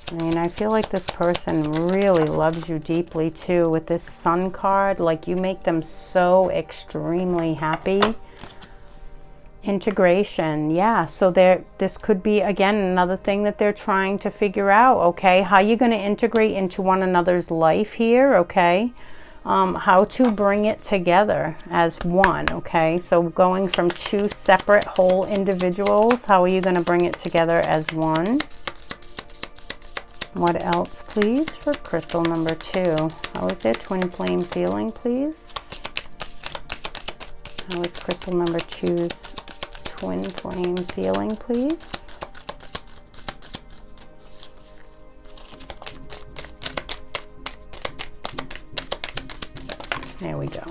I mean, I feel like this person really loves you deeply too. With this Sun card, like you make them so extremely happy. Integration, yeah. So this could be, again, another thing that they're trying to figure out, okay? How you're going to integrate into one another's life here, okay? How to bring it together as one, okay? So going from two separate whole individuals, how are you going to bring it together as one? What else, please, for crystal number 2? How is their twin flame feeling, please? How is crystal number 2's twin flame feeling, please? There we go.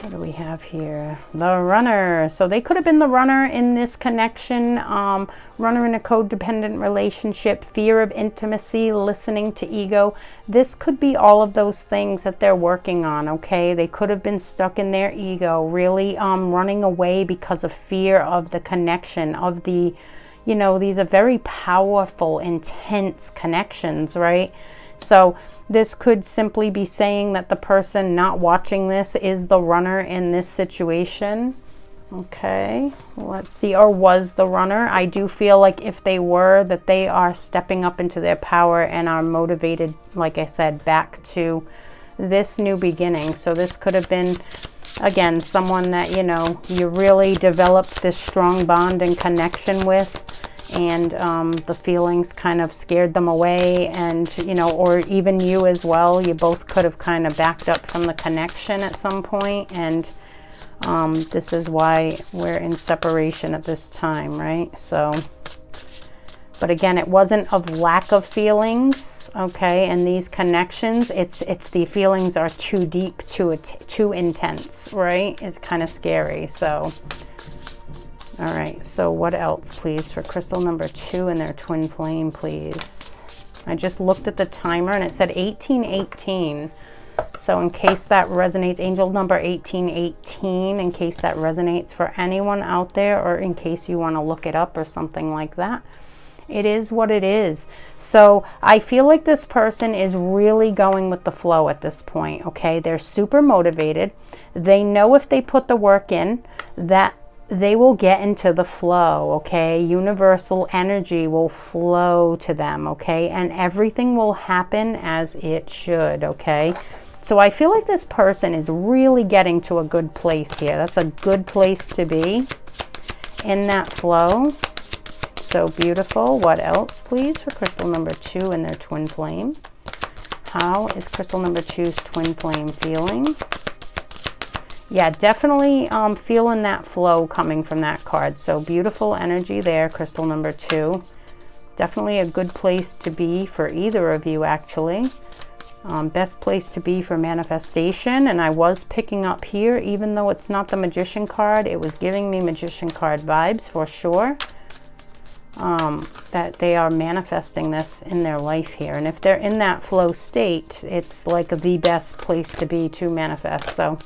What do we have here? The runner. So they could have been the runner in this connection, runner in a codependent relationship, fear of intimacy, listening to ego. This could be all of those things that they're working on, okay? They could have been stuck in their ego, really running away because of fear of the connection, of the, you know, these are very powerful, intense connections, right? So this could simply be saying that the person not watching this is the runner in this situation. Okay, let's see, or was the runner. I do feel like if they were, that they are stepping up into their power and are motivated, like I said, back to this new beginning. So this could have been, again, someone that, you know, you really developed this strong bond and connection with, and the feelings kind of scared them away, and, you know, or even you as well, you both could have kind of backed up from the connection at some point, and this is why we're in separation at this time, right? So, but again, it wasn't of lack of feelings, okay? And these connections, it's the feelings are too deep, too intense, right? It's kind of scary. So all right, so what else, please, for crystal number 2 and their twin flame, please? I just looked at the timer and it said 1818. So in case that resonates, angel number 1818, in case that resonates for anyone out there, or in case you want to look it up or something like that, it is what it is. So I feel like this person is really going with the flow at this point, okay? They're super motivated. They know if they put the work in, that they will get into the flow, okay? Universal energy will flow to them, okay? And everything will happen as it should, okay? So I feel like this person is really getting to a good place here. That's a good place to be, in that flow. So beautiful. What else, please, for crystal number 2 and their twin flame? How is crystal number 2's twin flame feeling? Yeah, definitely feeling that flow coming from that card. So beautiful energy there, crystal number 2. Definitely a good place to be for either of you, actually. Best place to be for manifestation. And I was picking up here, even though it's not the Magician card, it was giving me Magician card vibes for sure. That they are manifesting this in their life here. And if they're in that flow state, it's like the best place to be to manifest. So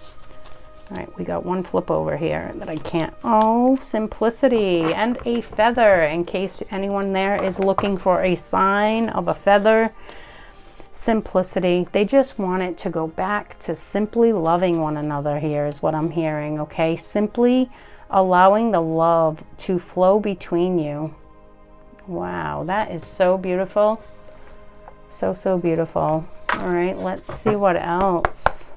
all right, we got one flip over here that I can't. Oh, simplicity and a feather, in case anyone there is looking for a sign of a feather. Simplicity. They just want it to go back to simply loving one another here is what I'm hearing, okay? Simply allowing the love to flow between you. Wow, that is so beautiful. So, so beautiful. All right, let's see what else.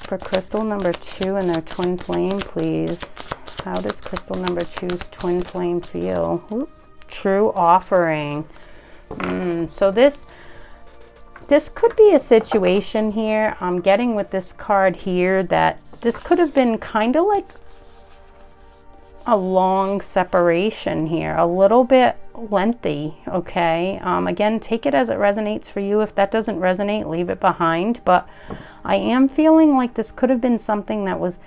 For crystal number 2 and their twin flame, please. How does crystal number 2's twin flame feel? Ooh, true offering. So this could be a situation here. I'm getting with this card here that this could have been kind of like a long separation here, a little bit lengthy, okay? Again, take it as it resonates for you. If that doesn't resonate, leave it behind. But I am feeling like this could have been something that was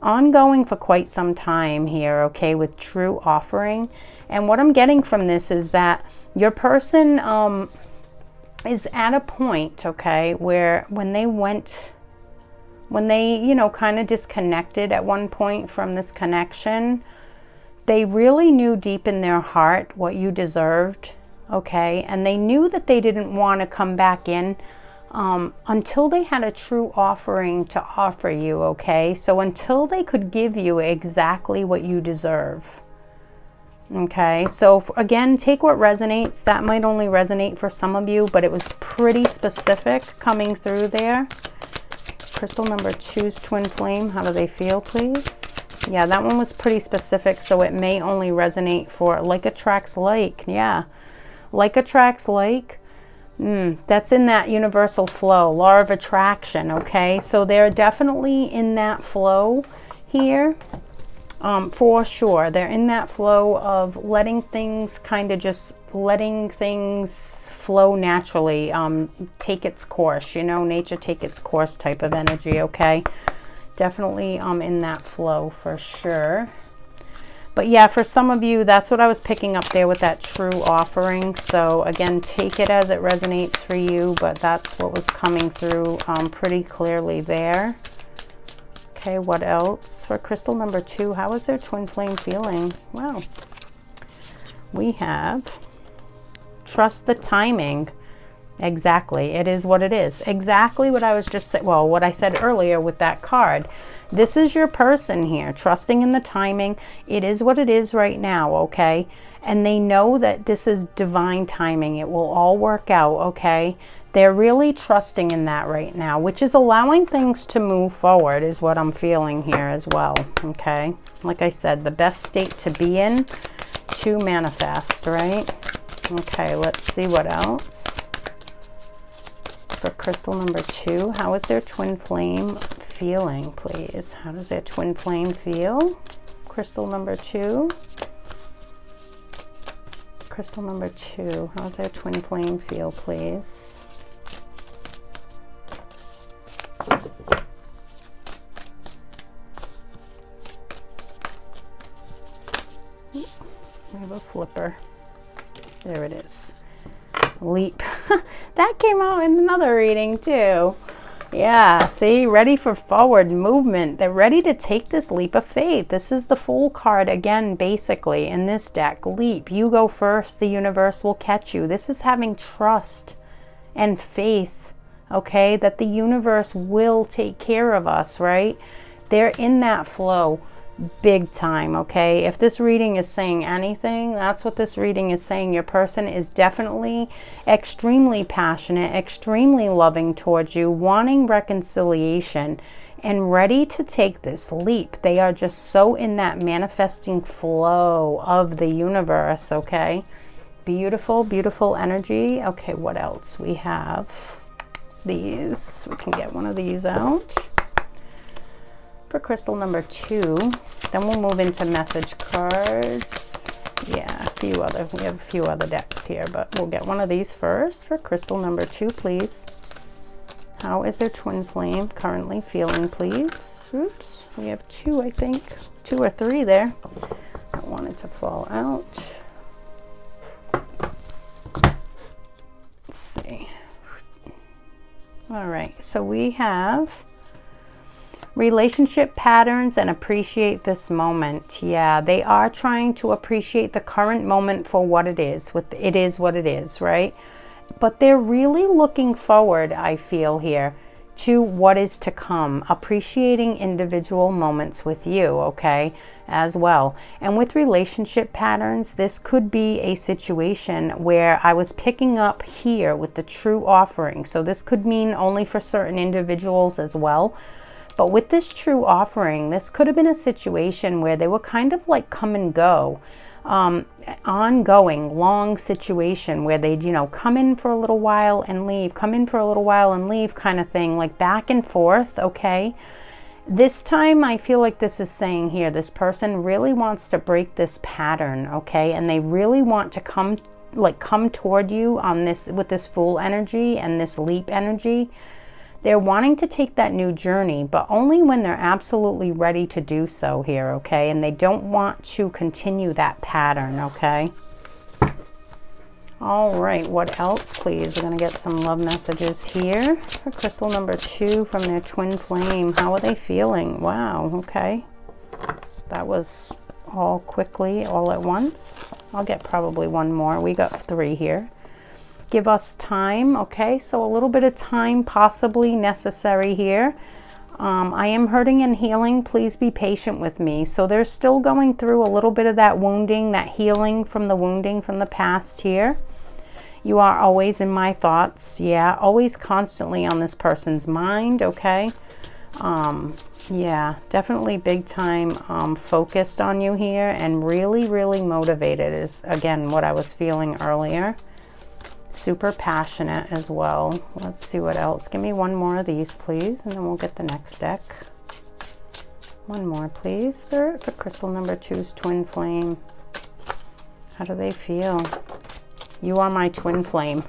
ongoing for quite some time here, okay, with true offering. And what I'm getting from this is that your person is at a point, okay, where when they, you know, kind of disconnected at one point from this connection, they really knew deep in their heart what you deserved, okay? And they knew that they didn't want to come back in until they had a true offering to offer you, okay? So until they could give you exactly what you deserve. Okay, so again, take what resonates. That might only resonate for some of you, but it was pretty specific coming through there. Crystal number 2's twin flame. How do they feel, please? Yeah, that one was pretty specific, so it may only resonate for like attracts like. Yeah, like attracts like. That's in that universal flow, law of attraction, okay? So they're definitely in that flow here. For sure, they're in that flow of letting things letting things flow naturally, take its course, you know, nature take its course type of energy, okay? Definitely in that flow for sure. But yeah, for some of you, that's what I was picking up there with that true offering. So again, take it as it resonates for you, but that's what was coming through pretty clearly there. Okay, what else? For crystal number 2, how is their twin flame feeling? Wow. We have trust the timing. Exactly. It is what it is. Exactly what I was just saying. Well, what I said earlier with that card. This is your person here, trusting in the timing. It is what it is right now, okay? And they know that this is divine timing. It will all work out, okay? They're really trusting in that right now, which is allowing things to move forward is what I'm feeling here as well, okay? Like I said, the best state to be in to manifest, right? Okay, let's see what else. For crystal number 2, how is their twin flame feeling, please? How does their twin flame feel? Crystal number 2. Crystal number 2, how does their twin flame feel, please? We have a flipper. There it is. Leap. That came out in another reading too. Yeah, see, ready for forward movement. They're ready to take this leap of faith. This is the Fool card again, basically, in this deck. Leap. You go first, the universe will catch you. This is having trust and faith, okay, that the universe will take care of us, right? They're in that flow big time, okay? If this reading is saying anything, that's what this reading is saying. Your person is definitely extremely passionate, extremely loving towards you, wanting reconciliation, and ready to take this leap. They are just so in that manifesting flow of the universe, okay? Beautiful, beautiful energy. Okay, what else? We have these. We can get one of these out. For crystal number 2, then we'll move into message cards. Yeah, we have a few other decks here, but we'll get one of these first. For crystal number 2, please. How is their twin flame currently feeling, please? Oops, we have 2, I think. 2 or 3 there. I don't want it to fall out. Let's see. All right, so we have relationship patterns and appreciate this moment. Yeah, they are trying to appreciate the current moment for what it is. It is what it is, right? But they're really looking forward, I feel here, to what is to come, appreciating individual moments with you, okay, as well. And with relationship patterns, this could be a situation where I was picking up here with the true offering. So this could mean only for certain individuals as well. But with this true offering, this could have been a situation where they were kind of like come and go, ongoing, long situation where they'd, you know, come in for a little while and leave, come in for a little while and leave kind of thing, like back and forth, okay? This time, I feel like this is saying here, this person really wants to break this pattern, okay? And they really want to come toward you on this, with this Fool energy and this leap energy. They're wanting to take that new journey, but only when they're absolutely ready to do so here, okay? And they don't want to continue that pattern, okay? All right, what else, please? We're going to get some love messages here. For crystal number 2 from their twin flame. How are they feeling? Wow, okay. That was all quickly, all at once. I'll get probably one more. We got 3 here. give us time, okay? So a little bit of time possibly necessary here. I am hurting and healing. Please be patient with me. So they're still going through a little bit of that wounding, that healing from the wounding from the past here. You are always in my thoughts. Yeah, always constantly on this person's mind, okay? Yeah, definitely big time focused on you here, and really, really motivated is, again, what I was feeling earlier. Super passionate as well. Let's see what else. Give me one more of these, please, and then we'll get the next deck. One more, please, Spirit, for crystal number 2's twin flame. How do they feel? You are my twin flame.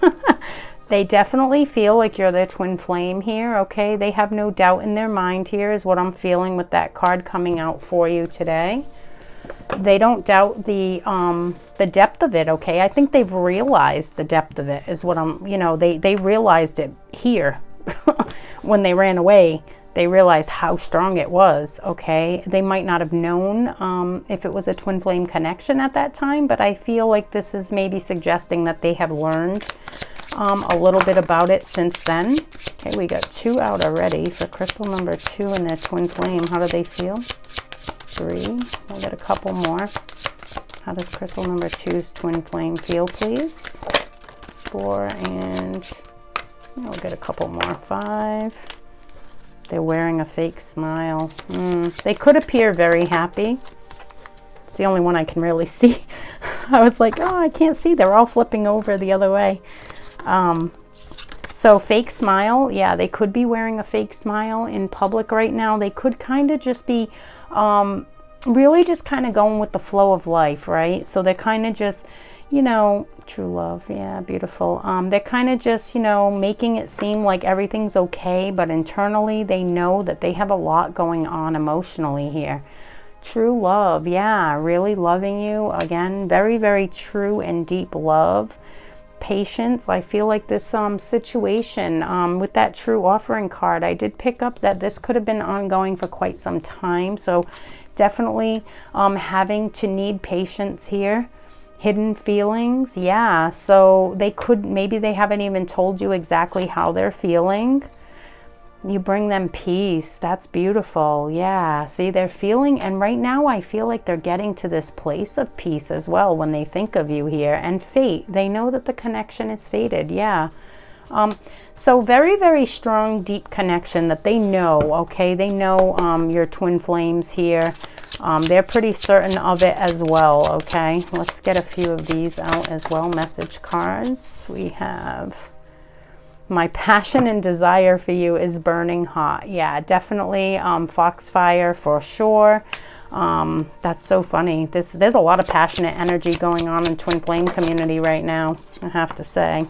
They definitely feel like you're their twin flame here, okay? They have no doubt in their mind here is what I'm feeling with that card coming out for you today. They don't doubt the depth of it, okay? I think they've realized the depth of it is what I'm, you know, they realized it here. When they ran away, they realized how strong it was, okay? They might not have known if it was a twin flame connection at that time, but I feel like this is maybe suggesting that they have learned a little bit about it since then. Okay, we got 2 out already for crystal number 2 and their twin flame. How do they feel? 3. We'll get a couple more. How does crystal number 2's twin flame feel, please? 4, and we'll get a couple more. 5. They're wearing a fake smile. They could appear very happy. It's the only one I can really see. I was like, oh, I can't see. They're all flipping over the other way. So fake smile, yeah, they could be wearing a fake smile in public right now. They could kind of just be really just kind of going with the flow of life, right? So they're kind of just, you know, true love, yeah, beautiful. They're kind of just, you know, making it seem like everything's okay, but internally they know that they have a lot going on emotionally here. True love, yeah, really loving you. Again, very, very true and deep love. Patience. I feel like this situation with that true offering card, I did pick up that this could have been ongoing for quite some time. So definitely having to need patience here. Hidden feelings, yeah. So they could, maybe they haven't even told you exactly how they're feeling. You bring them peace. That's beautiful. Yeah, see, they're feeling, and right now I feel like they're getting to this place of peace as well when they think of you here. And fate, they know that the connection is fated. Yeah. So very, very strong, deep connection that they know, okay? They know your twin flames here. They're pretty certain of it as well, okay? Let's get a few of these out as well. Message cards. We have... My passion and desire for you is burning hot. Yeah, definitely Foxfire for sure. That's so funny. There's a lot of passionate energy going on in twin flame community right now, I have to say.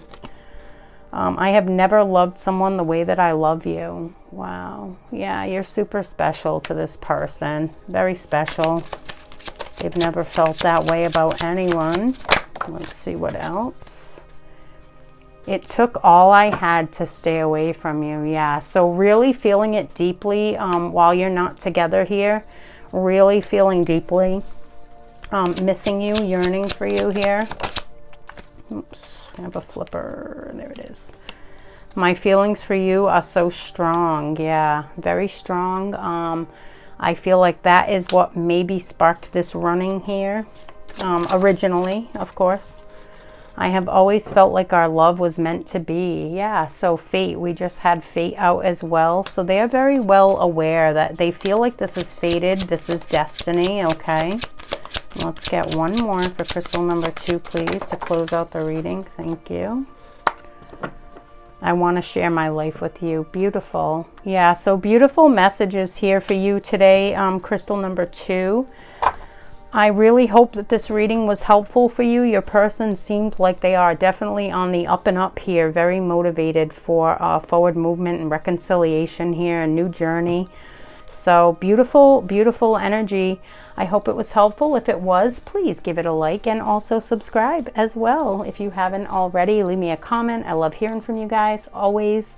I have never loved someone the way that I love you. Wow. Yeah, you're super special to this person. Very special. They've never felt that way about anyone. Let's see what else. It took all I had to stay away from you. Yeah, so really feeling it deeply while you're not together here. Really feeling deeply. Missing you, yearning for you here. Oops, I have a flipper. There it is. My feelings for you are so strong. Yeah, very strong. I feel like that is what maybe sparked this running here. Originally, of course. I have always felt like our love was meant to be. Yeah, so fate. We just had fate out as well. So they are very well aware that they feel like this is fated. This is destiny, okay? Let's get one more for crystal number 2, please, to close out the reading. Thank you. I want to share my life with you. Beautiful. Yeah, so beautiful messages here for you today, crystal number 2. I really hope that this reading was helpful for you. Your person seems like they are definitely on the up and up here, very motivated for forward movement and reconciliation here, a new journey. So beautiful, beautiful energy. I hope it was helpful. If it was, please give it a like and also subscribe as well. If you haven't already, leave me a comment. I love hearing from you guys always.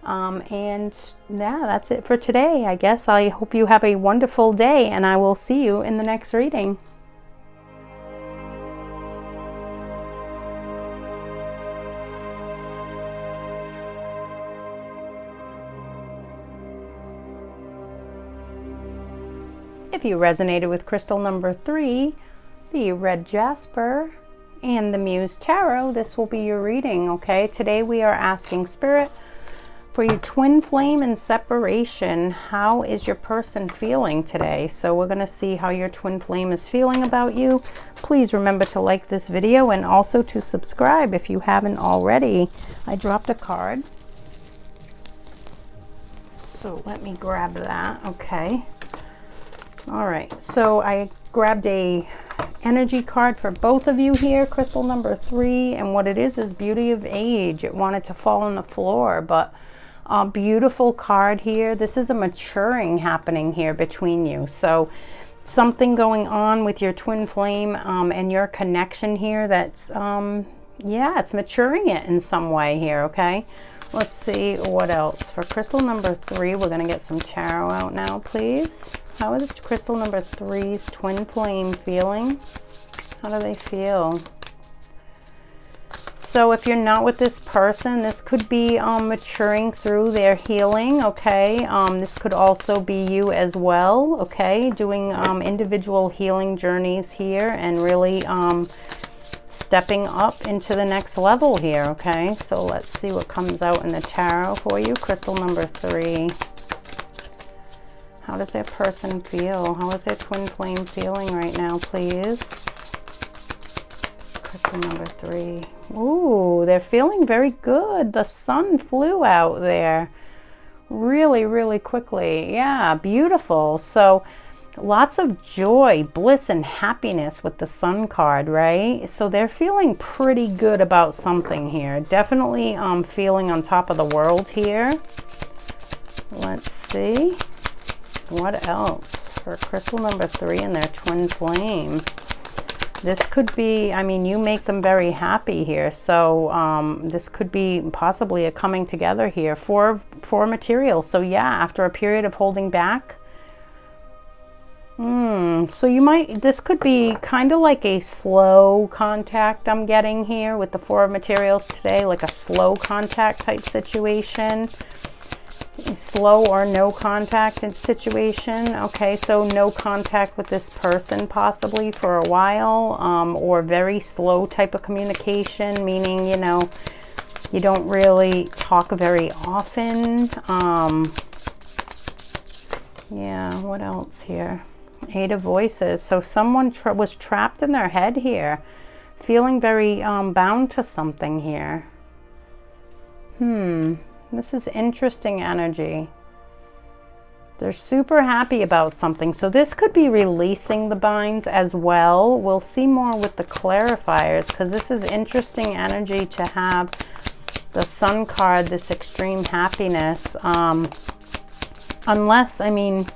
And yeah, that's it for today, I guess. I hope you have a wonderful day, and I will see you in the next reading. If you resonated with crystal number 3, the red jasper, and the Muse Tarot, this will be your reading, okay? Today we are asking Spirit for your twin flame and separation. How is your person feeling today? So we're going to see how your twin flame is feeling about you. Please remember to like this video and also to subscribe if you haven't already. I dropped a card, so let me grab that. Okay. All right, so I grabbed a energy card for both of you here, crystal number 3, and what it is beauty of age. It wanted to fall on the floor, but a beautiful card here. This is a maturing happening here between you. So something going on with your twin flame and your connection here that's, yeah, it's maturing it in some way here, okay? Let's see what else. For crystal number 3, we're going to get some tarot out now, please. How is crystal number 3's twin flame feeling? How do they feel? So if you're not with this person, this could be maturing through their healing, okay? This could also be you as well, okay? Doing individual healing journeys here and really stepping up into the next level here, okay? So let's see what comes out in the tarot for you. Crystal number 3. How does their person feel? How is their twin flame feeling right now, please? Crystal number 3. Ooh, they're feeling very good. The sun flew out there really, really quickly. Yeah, beautiful. So lots of joy, bliss, and happiness with the sun card, right? So they're feeling pretty good about something here. Definitely feeling on top of the world here. Let's see. What else for crystal number 3 and their twin flame? This could be, I mean, you make them very happy here. So this could be possibly a coming together here for material. So yeah, after a period of holding back. So you might, this could be kind of like a slow contact I'm getting here with the 4 of materials today, like a slow contact type situation. Slow or no contact in situation. Okay, so no contact with this person possibly for a while, or very slow type of communication, meaning, you know, you don't really talk very often. Yeah, what else here? 8 of Voices. So someone was trapped in their head here, feeling very bound to something here. This is interesting energy. They're super happy about something. So this could be releasing the binds as well. We'll see more with the clarifiers, because this is interesting energy to have the Sun card, this extreme happiness. Unless, I mean,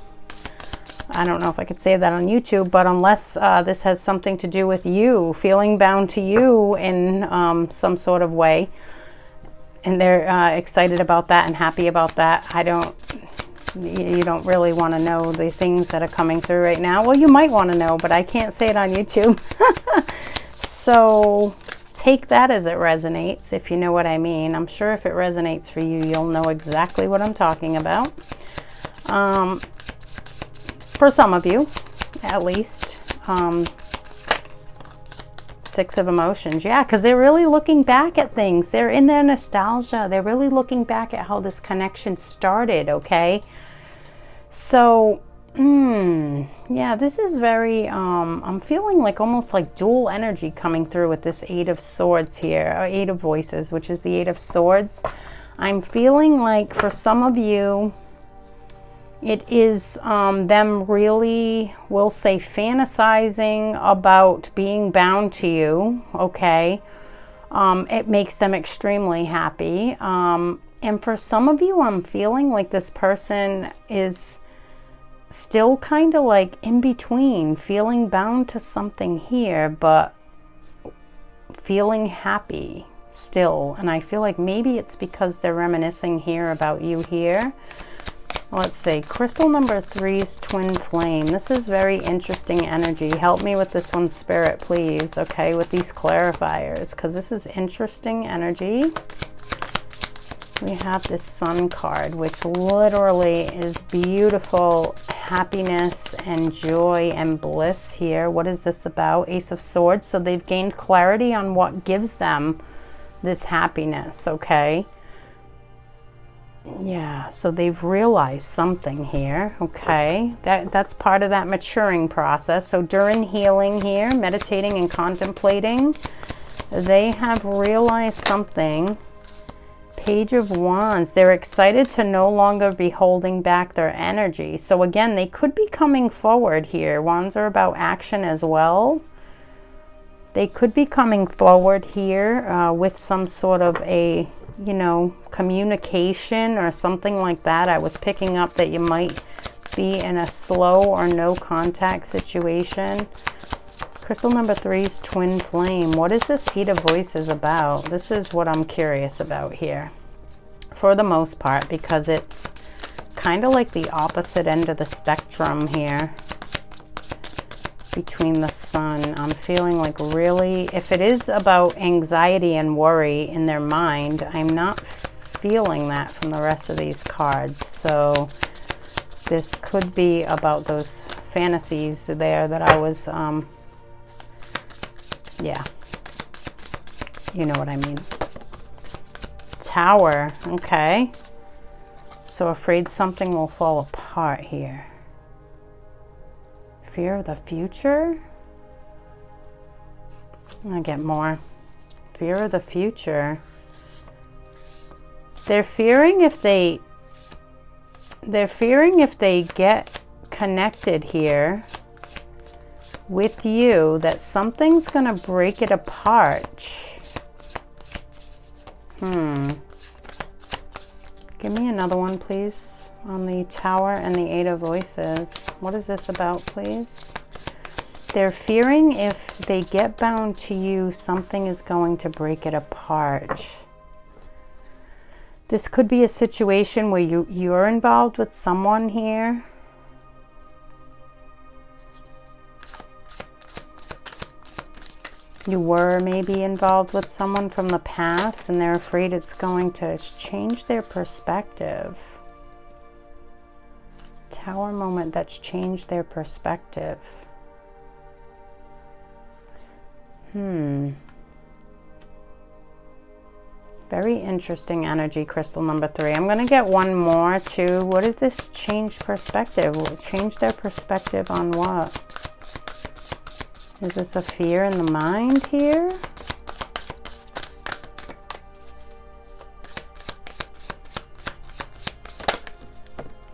I don't know if I could say that on YouTube, but unless this has something to do with you, feeling bound to you in some sort of way. And they're excited about that and happy about that. You don't really want to know the things that are coming through right now. Well, you might want to know, but I can't say it on YouTube. So take that as it resonates, if you know what I mean. I'm sure if it resonates for you, you'll know exactly what I'm talking about. For some of you, at least. 6 of Emotions. Yeah, because they're really looking back at things. They're in their nostalgia. They're really looking back at how this connection started, okay? So, yeah, this is very, I'm feeling like almost like dual energy coming through with this 8 of Swords here, or 8 of Voices, which is the 8 of Swords. I'm feeling like for some of you, it is them really, we'll say, fantasizing about being bound to you, okay? It makes them extremely happy. And for some of you, I'm feeling like this person is still kind of like in between, feeling bound to something here, but feeling happy still. And I feel like maybe it's because they're reminiscing here about you here. Let's see, crystal number 3's twin flame. This is very interesting energy. Help me with this one, Spirit, please, okay, with these clarifiers, because this is interesting energy. We have this Sun card, which literally is beautiful happiness and joy and bliss here. What is this about? Ace of Swords. So they've gained clarity on what gives them this happiness, okay? Yeah, so they've realized something here, okay? That's part of that maturing process. So during healing here, meditating and contemplating, they have realized something. Page of Wands. They're excited to no longer be holding back their energy. So again, they could be coming forward here. Wands are about action as well. They could be coming forward here with some sort of a, you know, communication or something like that. I was picking up that you might be in a slow or no contact situation. Crystal number 3 is Twin Flame. What is this Eight of Voices about? This is what I'm curious about here, for the most part, because it's kind of like the opposite end of the spectrum here between the Sun. I'm feeling like really, if it is about anxiety and worry in their mind, I'm not feeling that from the rest of these cards. So this could be about those fantasies there that I was, yeah, you know what I mean. Tower, okay. So afraid something will fall apart here. Fear of the future? I get more. Fear of the future. They're fearing if they get connected here with you, that something's gonna break it apart. Give me another one, please, on the Tower and the Eight of Voices. What is this about, please? They're fearing if they get bound to you, something is going to break it apart. This could be a situation where you're involved with someone here. You were maybe involved with someone from the past and they're afraid it's going to change their perspective. Tower moment that's changed their perspective. Very interesting energy, crystal number 3. I'm going to get one more too. What did this change perspective? Will it change their perspective on what? Is this a fear in the mind here?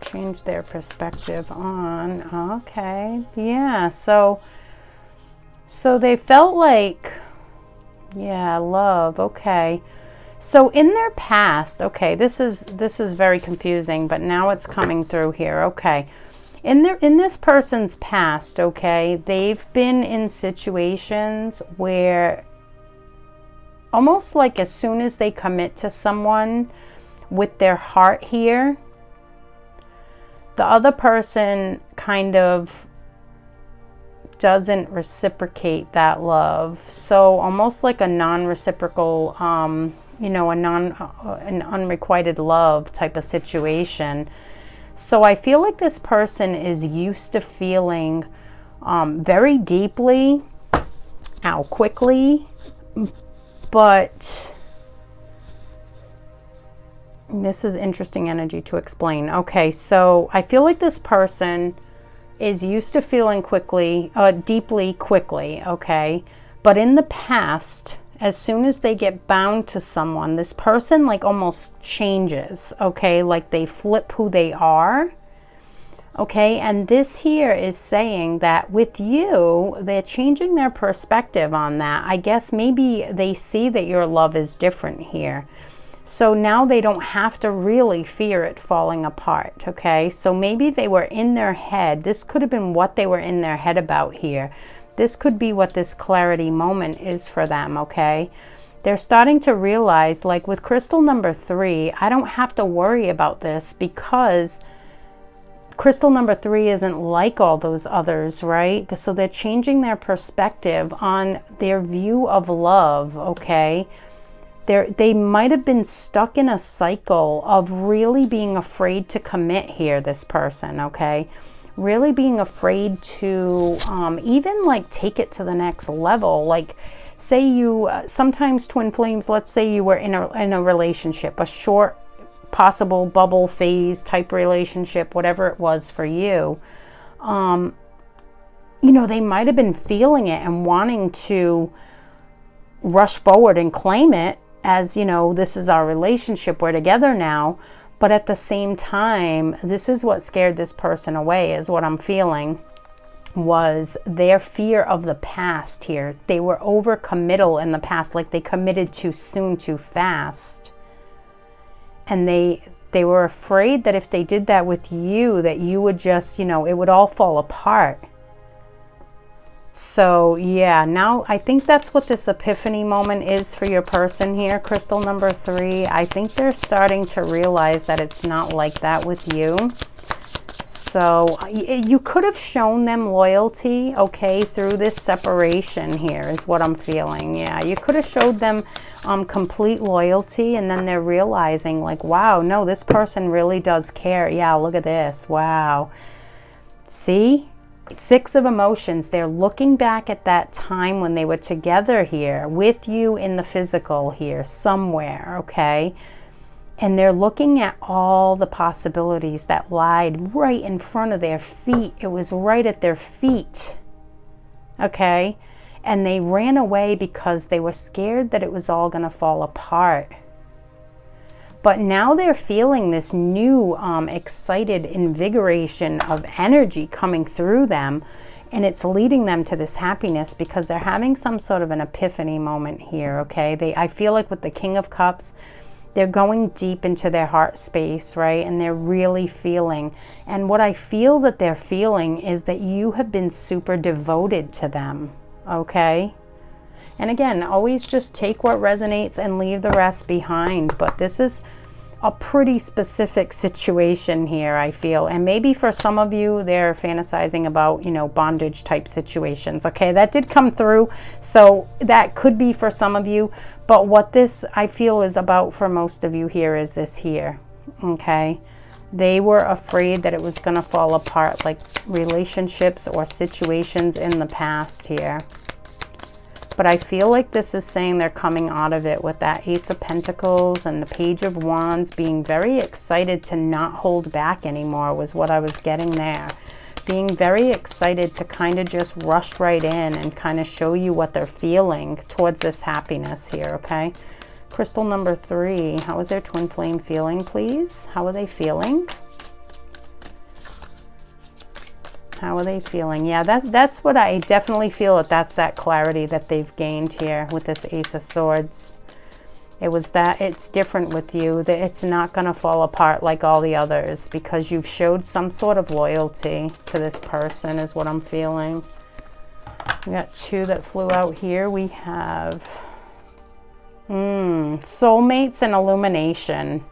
Change their perspective on, okay, yeah, so they felt like, yeah, love, okay. So in their past, okay, this is very confusing, but now it's coming through here, okay. In this person's past, okay, they've been in situations where almost like as soon as they commit to someone with their heart here, the other person kind of doesn't reciprocate that love. So almost like a non-reciprocal, you know, an unrequited love type of situation. So I feel like this person is used to feeling very deeply, quickly, but this is interesting energy to explain. Okay, so I feel like this person is used to feeling quickly, deeply, quickly, okay? But in the past, as soon as they get bound to someone, this person like almost changes, okay? Like they flip who they are, okay? And this here is saying that with you, they're changing their perspective on that. I guess maybe they see that your love is different here. So now they don't have to really fear it falling apart, okay? So maybe they were in their head. This could have been what they were in their head about here. This could be what this clarity moment is for them, okay? They're starting to realize, like with crystal number 3, I don't have to worry about this because crystal number 3 isn't like all those others, right? So they're changing their perspective on their view of love, okay? they might have been stuck in a cycle of really being afraid to commit here, this person, okay? Really being afraid to even like take it to the next level. Like say you, sometimes twin flames, let's say you were in a relationship, a short possible bubble phase type relationship, whatever it was for you. You know, they might have been feeling it and wanting to rush forward and claim it as, you know, this is our relationship, we're together now. But at the same time, this is what scared this person away, is what I'm feeling, was their fear of the past here. They were overcommittal in the past, like they committed too soon, too fast. And they were afraid that if they did that with you, that you would just, you know, it would all fall apart. So yeah, now I think that's what this epiphany moment is for your person here, crystal number 3. I think they're starting to realize that it's not like that with you. So you could have shown them loyalty, okay, through this separation here is what I'm feeling. Yeah, you could have showed them complete loyalty, and then they're realizing like, wow, no, this person really does care. Yeah, look at this. Wow. See? 6 of emotions. They're looking back at that time when they were together here with you in the physical here somewhere, okay? And they're looking at all the possibilities that lied right in front of their feet. It was right at their feet, okay? And they ran away because they were scared that it was all going to fall apart. But now they're feeling this new excited invigoration of energy coming through them, and it's leading them to this happiness because they're having some sort of an epiphany moment here, okay? I feel like with the King of Cups, they're going deep into their heart space, right? And they're really feeling. And what I feel that they're feeling is that you have been super devoted to them, okay? And again, always just take what resonates and leave the rest behind. But this is a pretty specific situation here, I feel. And maybe for some of you, they're fantasizing about, you know, bondage type situations. Okay, that did come through. So that could be for some of you. But what this, I feel, is about for most of you here is this here. Okay. They were afraid that it was going to fall apart, like relationships or situations in the past here. But I feel like this is saying they're coming out of it with that Ace of Pentacles and the Page of Wands, being very excited to not hold back anymore was what I was getting there. Being very excited to kind of just rush right in and kind of show you what they're feeling towards this happiness here, okay? Crystal number 3, how is their twin flame feeling, please? How are they feeling? How are they feeling? Yeah, that's what I definitely feel, that's that clarity that they've gained here with this Ace of Swords. It was that it's different with you, that it's not going to fall apart like all the others because you've showed some sort of loyalty to this person is what I'm feeling. We got 2 that flew out here. We have soulmates and illumination.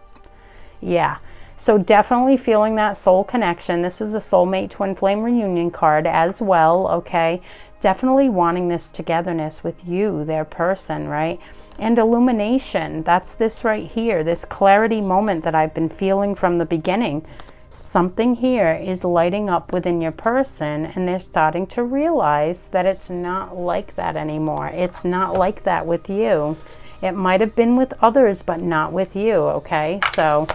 Yeah. So definitely feeling that soul connection. This is a soulmate twin flame reunion card as well, okay? Definitely wanting this togetherness with you, their person, right? And illumination, that's this right here, this clarity moment that I've been feeling from the beginning. Something here is lighting up within your person, and they're starting to realize that it's not like that anymore. It's not like that with you. It might have been with others, but not with you, okay? So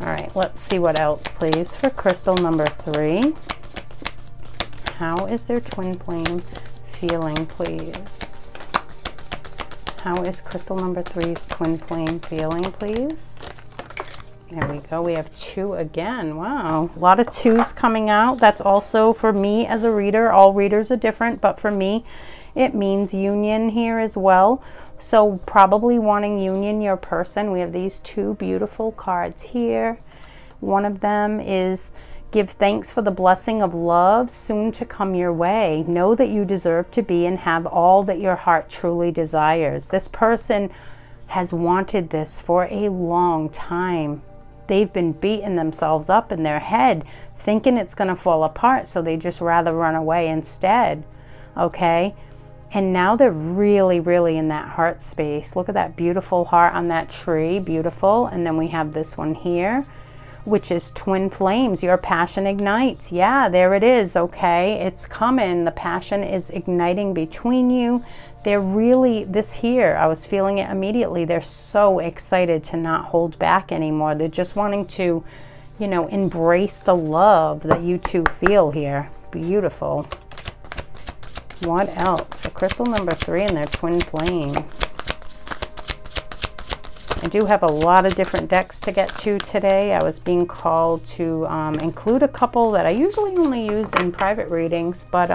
all right, let's see what else, please, for crystal number 3. How is their twin flame feeling, please? How is crystal number 3's twin flame feeling, please? There we go. We have 2 again. Wow. A lot of 2s coming out. That's also for me as a reader. All readers are different, but for me, it means union here as well. So probably wanting union, your person. We have these 2 beautiful cards here. One of them is give thanks for the blessing of love soon to come your way. Know that you deserve to be and have all that your heart truly desires. This person has wanted this for a long time. They've been beating themselves up in their head, thinking it's going to fall apart, so they just rather run away instead, okay? And now they're really, really in that heart space. Look at that beautiful heart on that tree, beautiful. And then we have this one here, which is twin flames. Your passion ignites. Yeah, there it is, okay? It's coming. The passion is igniting between you. They're really, this here, I was feeling it immediately. They're so excited to not hold back anymore. They're just wanting to, you know, embrace the love that you two feel here. Beautiful. What else? For crystal number 3 and their twin flame. I do have a lot of different decks to get to today. I was being called to include a couple that I usually only use in private readings, but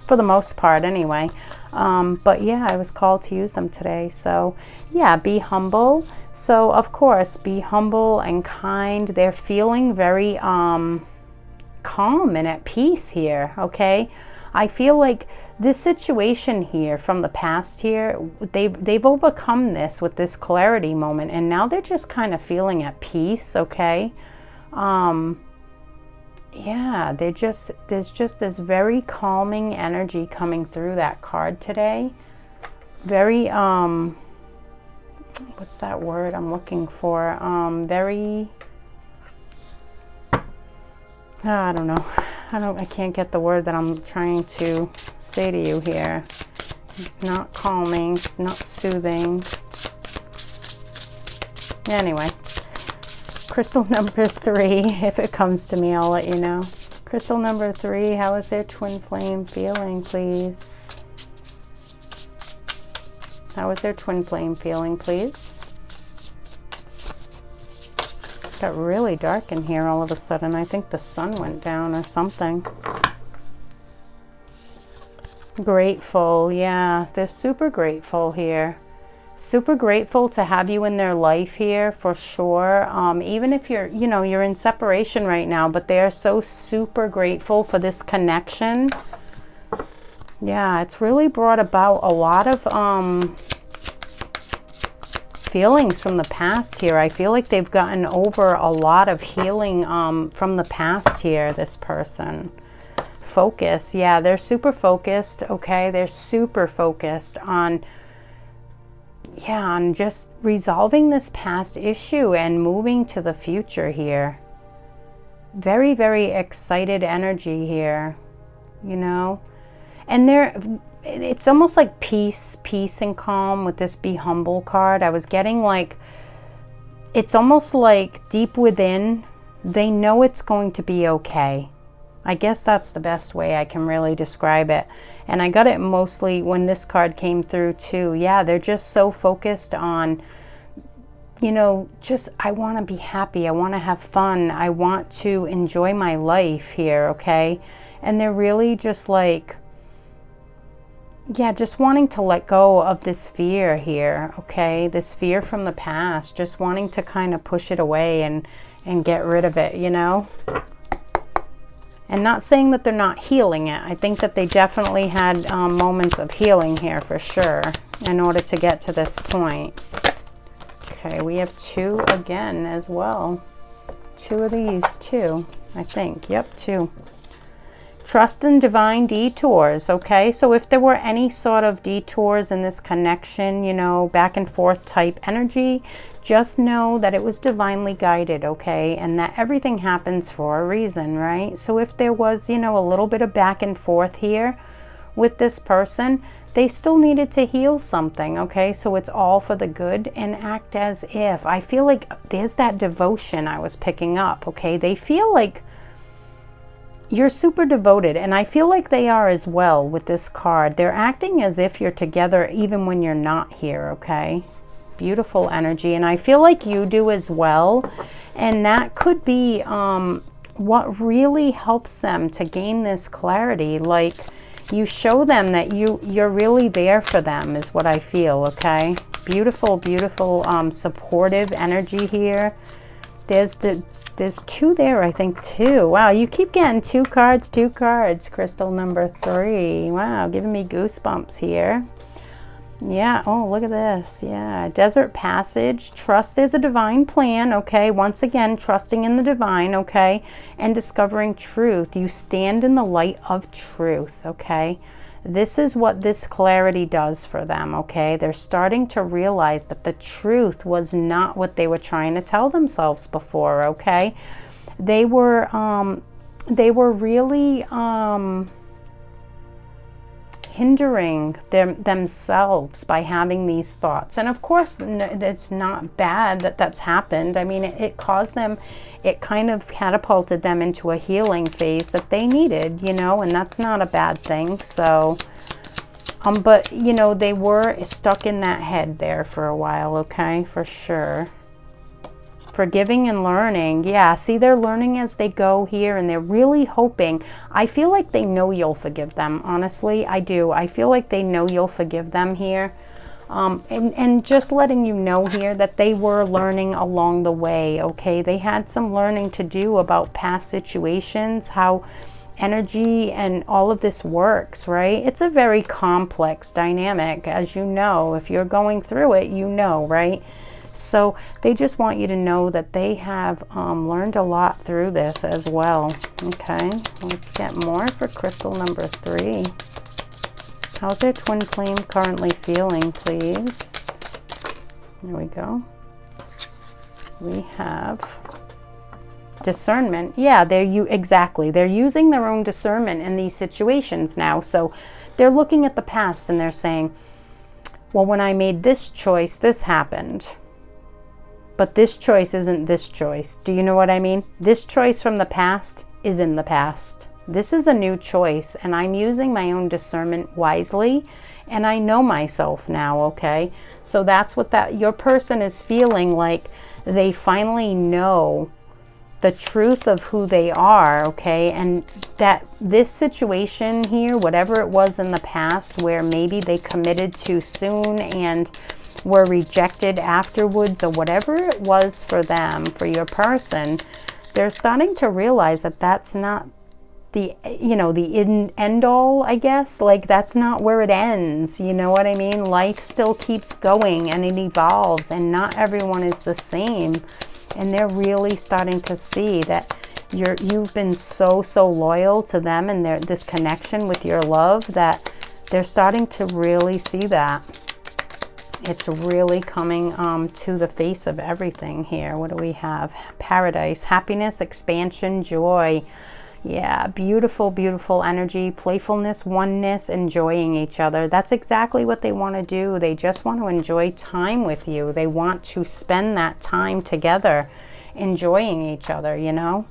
for the most part anyway. But yeah, I was called to use them today. So yeah, be humble. So of course, be humble and kind. They're feeling very calm and at peace here, okay? I feel like this situation here from the past here, they've overcome this with this clarity moment, and now they're just kind of feeling at peace, okay? Yeah, there's just this very calming energy coming through that card today. Very, what's that word I'm looking for? Very, I don't know. I can't get the word that I'm trying to say to you here. Not calming, not soothing. Anyway, crystal number 3, if it comes to me, I'll let you know. Crystal number 3, how is their twin flame feeling, please? How is their twin flame feeling, please? Got really dark in here all of a sudden. I think the sun went down or something. Grateful, yeah, they're super grateful here. Super grateful to have you in their life here, for sure. Even if you're, you know, you're in separation right now, but they are so super grateful for this connection. Yeah, it's really brought about a lot of feelings from the past here. I feel like they've gotten over a lot of healing from the past here, this person. Focus, yeah, they're super focused, okay? They're super focused on, yeah, on just resolving this past issue and moving to the future here. Very, very excited energy here, you know? And it's almost like peace and calm with this be humble card. I was getting like, it's almost like deep within, they know it's going to be okay. I guess that's the best way I can really describe it. And I got it mostly when this card came through too. Yeah, they're just so focused on, you know, just, I want to be happy. I want to have fun. I want to enjoy my life here, okay? And they're really just like, yeah, just wanting to let go of this fear here, okay? This fear from the past, just wanting to kind of push it away and get rid of it, you know? And not saying that they're not healing it. I think that they definitely had moments of healing here for sure in order to get to this point. Okay, we have 2 again as well. 2 of these too, I think. Yep, 2. Trust in divine detours, okay? So if there were any sort of detours in this connection, you know, back and forth type energy, just know that it was divinely guided, okay? And that everything happens for a reason, right? So if there was, you know, a little bit of back and forth here with this person, they still needed to heal something, okay? So it's all for the good, and act as if. I feel like there's that devotion I was picking up, okay? They feel like you're super devoted, and I feel like they are as well with this card. They're acting as if you're together even when you're not here, okay? Beautiful energy, and I feel like you do as well. And that could be what really helps them to gain this clarity. Like, you show them that you're really there for them is what I feel, okay? Beautiful, beautiful, supportive energy here. There's 2 there, I think, too. Wow, you keep getting 2 cards, crystal number 3. Wow, giving me goosebumps here. Yeah, oh, look at this. Yeah, desert passage. Trust there's a divine plan, okay? Once again, trusting in the divine, okay? And discovering truth. You stand in the light of truth, okay? This is what this clarity does for them, okay? They're starting to realize that the truth was not what they were trying to tell themselves before, okay? They were really hindering themselves by having these thoughts. And of course, it's not bad that that's happened. I mean, it caused them, it kind of catapulted them into a healing phase that they needed, you know, and that's not a bad thing. So, but, you know, they were stuck in that head there for a while, okay, for sure. Forgiving and learning. Yeah, see, they're learning as they go here, and they're really hoping. I feel like they know you'll forgive them, honestly. I do. I feel like they know you'll forgive them here. And just letting you know here that they were learning along the way, okay? They had some learning to do about past situations, how energy and all of this works, right? It's a very complex dynamic, as you know. If you're going through it, you know, right? So they just want you to know that they have learned a lot through this as well. Okay, let's get more for crystal number 3. How's their twin flame currently feeling, please? There we go. We have discernment. Yeah, exactly. They're using their own discernment in these situations now. So they're looking at the past and they're saying, well, when I made this choice, this happened. But this choice isn't this choice. Do you know what I mean? This choice from the past is in the past. This is a new choice, and I'm using my own discernment wisely, and I know myself now, okay? So that's what your person is feeling like. They finally know the truth of who they are, okay? And that this situation here, whatever it was in the past where maybe they committed too soon and were rejected afterwards, or whatever it was for them, for your person, they're starting to realize that that's not the, you know, the end all, I guess. Like, that's not where it ends, you know what I mean? Life still keeps going and it evolves, and not everyone is the same. And they're really starting to see that you've been so loyal to them and this connection with your love, that they're starting to really see that. It's really coming to the face of everything here. What do we have? Paradise, happiness, expansion, joy. Yeah, beautiful, beautiful energy, playfulness, oneness, enjoying each other. That's exactly what they want to do. They just want to enjoy time with you. They want to spend that time together, enjoying each other, you know?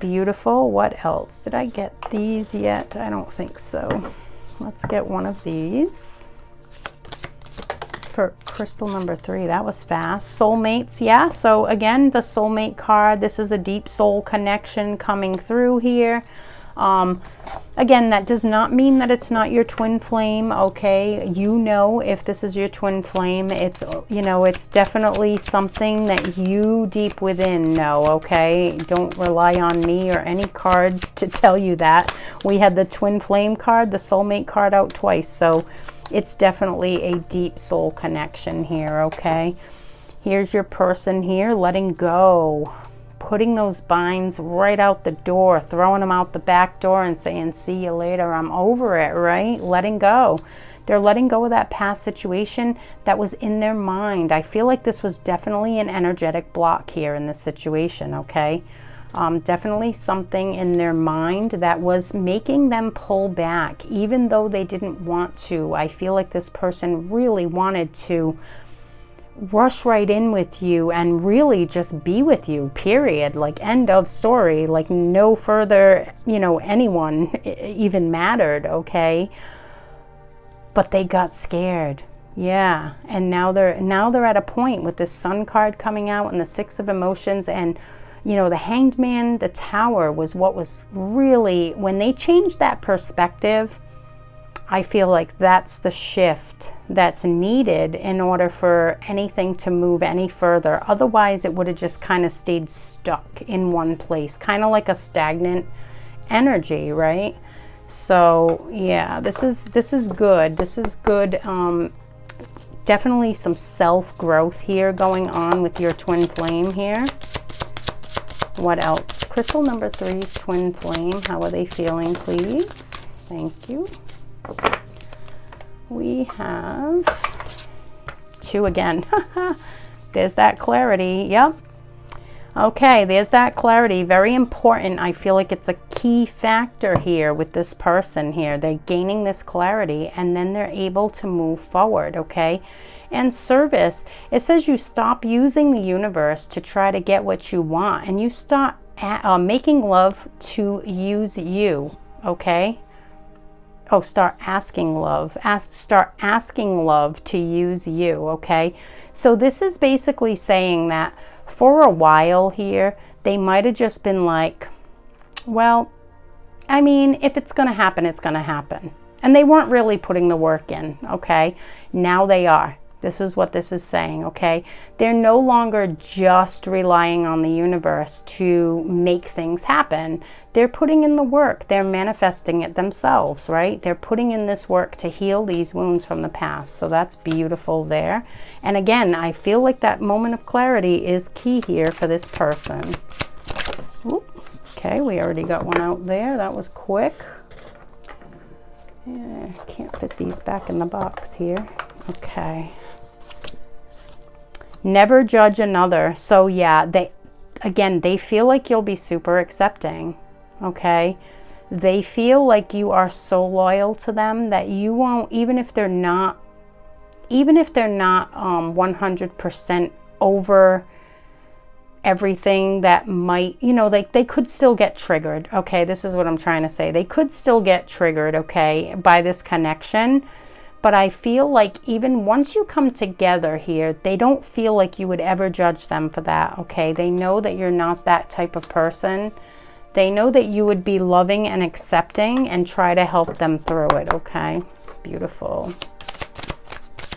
Beautiful. What else? Did I get these yet? I don't think so. Let's get one of these. For crystal number 3, that was fast. Soulmates, yeah. So again, the soulmate card. This is a deep soul connection coming through here. Again, that does not mean that it's not your twin flame, okay? You know, if this is your twin flame, it's, you know, it's definitely something that you deep within know, okay? Don't rely on me or any cards to tell you that. We had the twin flame card, the soulmate card out twice, so it's definitely a deep soul connection here, okay? Here's your person here, letting go. Putting those binds right out the door, throwing them out the back door and saying, see you later, I'm over it, right? Letting go. They're letting go of that past situation that was in their mind. I feel like this was definitely an energetic block here in this situation, okay? Definitely something in their mind that was making them pull back, even though they didn't want to. I feel like this person really wanted to rush right in with you and really just be with you, period. Like, end of story. Like, no further, you know, anyone even mattered, okay? But they got scared. Yeah, and now they're at a point with this Sun card coming out and the Six of Emotions, and you know, the Hanged Man, the Tower was what was really, when they changed that perspective, I feel like that's the shift that's needed in order for anything to move any further. Otherwise, it would have just kind of stayed stuck in one place, kind of like a stagnant energy, right? So yeah, this is good. This is good. Definitely some self-growth here going on with your twin flame here. What else? Crystal number 3's twin flame. How are they feeling, please? Thank you. We have 2 again. There's that clarity. Yep. Okay, there's that clarity. Very important. I feel like it's a key factor here with this person here. They're gaining this clarity and then they're able to move forward, okay? And service, it says you stop using the universe to try to get what you want and you start making love to use you, okay? Oh, start asking love. Start asking love to use you, okay? So this is basically saying that for a while here, they might have just been like, well, I mean, if it's going to happen, it's going to happen. And they weren't really putting the work in, okay? Now they are. This is what this is saying, okay? They're no longer just relying on the universe to make things happen. They're putting in the work. They're manifesting it themselves, right? They're putting in this work to heal these wounds from the past. So that's beautiful there. And again, I feel like that moment of clarity is key here for this person. Oop. Okay, we already got one out there. That was quick. Yeah, can't fit these back in the box here. Okay. Never judge another. So yeah, they feel like you'll be super accepting, okay? They feel like you are so loyal to them that you won't, even if they're not 100% over everything that might, you know, like they could still get triggered, okay? This is what I'm trying to say. They could still get triggered, okay, by this connection. But I feel like even once you come together here, they don't feel like you would ever judge them for that, okay? They know that you're not that type of person. They know that you would be loving and accepting and try to help them through it, okay? Beautiful.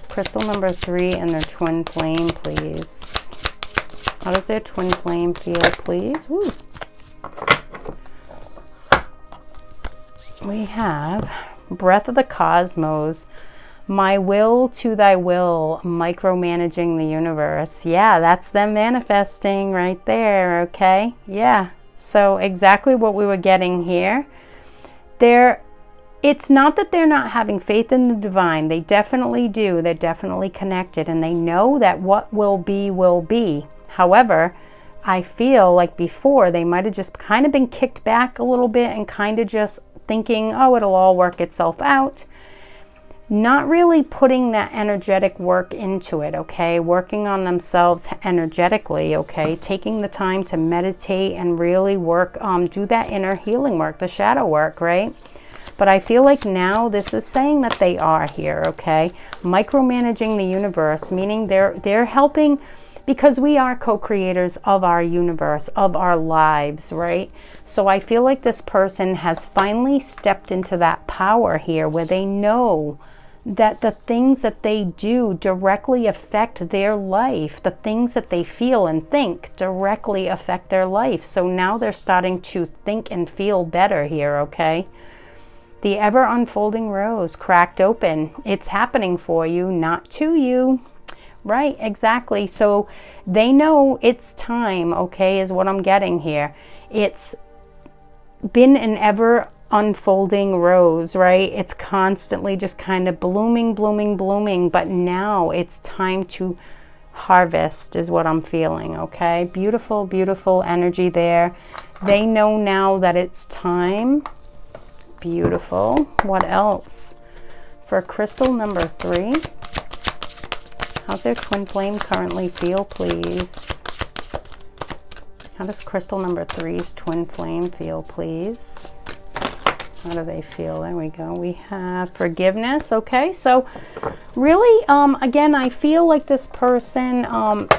Crystal number 3 and their twin flame, please. How does their twin flame feel, please? Woo. We have Breath of the Cosmos. My will to thy will, micromanaging the universe. Yeah, that's them manifesting right there, okay? Yeah, so exactly what we were getting here. It's not that they're not having faith in the divine. They definitely do. They're definitely connected and they know that what will be will be. However, I feel like before they might have just kind of been kicked back a little bit and kind of just thinking, oh, it'll all work itself out. Not really putting that energetic work into it, okay? Working on themselves energetically, okay? Taking the time to meditate and really work, do that inner healing work, the shadow work, right? But I feel like now this is saying that they are here, okay? Micromanaging the universe, meaning they're helping, because we are co-creators of our universe, of our lives, right? So I feel like this person has finally stepped into that power here where they know that the things that they do directly affect their life. The things that they feel and think directly affect their life. So now they're starting to think and feel better here, okay? The ever unfolding rose cracked open. It's happening for you, not to you. Right, exactly. So they know it's time, okay, is what I'm getting here. It's been an ever unfolding rose, right? It's constantly just kind of blooming, blooming, blooming, but now it's time to harvest is what I'm feeling, okay? Beautiful, beautiful energy there. They know now that it's time. Beautiful. What else? For crystal number 3, how's their twin flame currently feel, please? How does crystal number 3's twin flame feel, please? How do they feel? There we go. We have forgiveness. Okay, so really, again, I feel like this person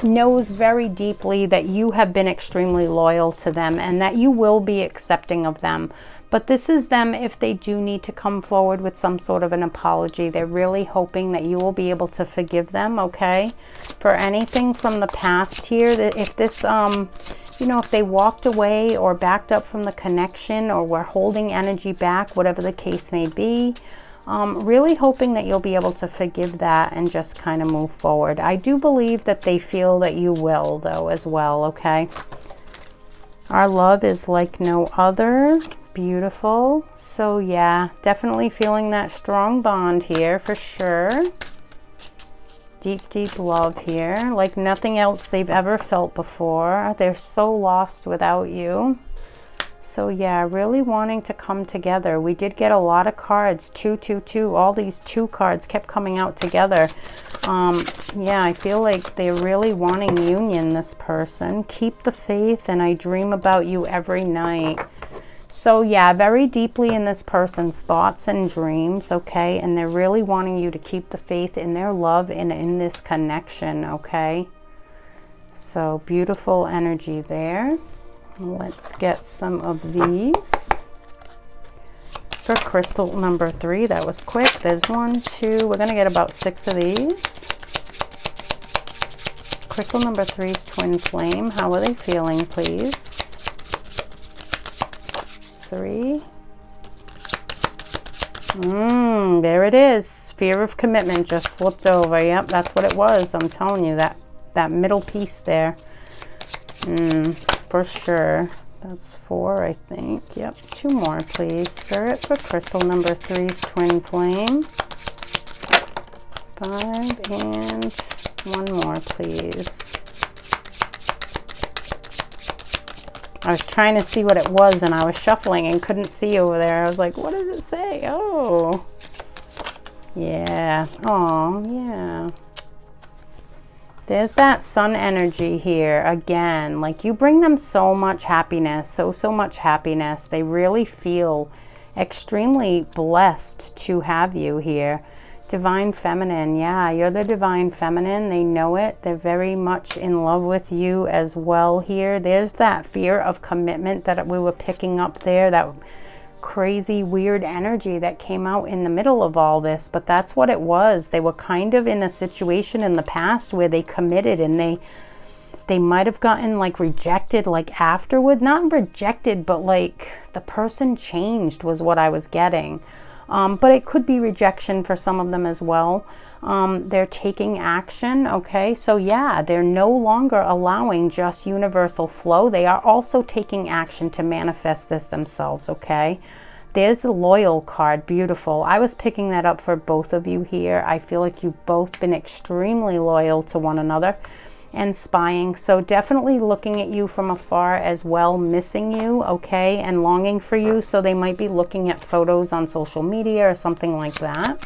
knows very deeply that you have been extremely loyal to them and that you will be accepting of them. But this is them if they do need to come forward with some sort of an apology. They're really hoping that you will be able to forgive them, okay? For anything from the past here, that if this, you know, if they walked away or backed up from the connection or were holding energy back, whatever the case may be, really hoping that you'll be able to forgive that and just kind of move forward. I do believe that they feel that you will, though, as well, okay? Our love is like no other. Beautiful. So yeah, definitely feeling that strong bond here for sure. Deep, deep love here, like nothing else they've ever felt before. They're so lost without you. So yeah, really wanting to come together. We did get a lot of cards, 2, 2, 2. All these 2 cards kept coming out together. Yeah, I feel like they're really wanting union, this person. Keep the faith, and I dream about you every night. So yeah, very deeply in this person's thoughts and dreams, okay? And they're really wanting you to keep the faith in their love and in this connection, okay? So beautiful energy there. Let's get some of these. For crystal number 3, that was quick. There's 1, 2, we're gonna get about 6 of these. Crystal number 3's twin flame. How are they feeling, please? 3. There it is. Fear of commitment just flipped over. Yep, that's what it was. I'm telling you, that middle piece there. For sure. That's 4, I think. Yep, 2 more, please. Spirit for crystal number 3's twin flame. 5 and 1 more, please. I was trying to see what it was, and I was shuffling and couldn't see over there. I was like, what does it say? Oh, yeah. Oh, yeah. There's that sun energy here again. Like, you bring them so much happiness, so much happiness. They really feel extremely blessed to have you here. Divine feminine. Yeah, you're the divine feminine. They know it. They're very much in love with you as well here. There's that fear of commitment that we were picking up there, that crazy weird energy that came out in the middle of all this, but that's what it was. They were kind of in a situation in the past where they committed, and they might have gotten like rejected like afterward. Not rejected, but like the person changed was what I was getting. But it could be rejection for some of them as well. They're taking action, okay? So yeah, they're no longer allowing just universal flow. They are also taking action to manifest this themselves, okay? There's the loyal card. Beautiful. I was picking that up for both of you here. I feel like you've both been extremely loyal to one another and spying. So definitely looking at you from afar as well, missing you, okay, and longing for you. So they might be looking at photos on social media or something like that.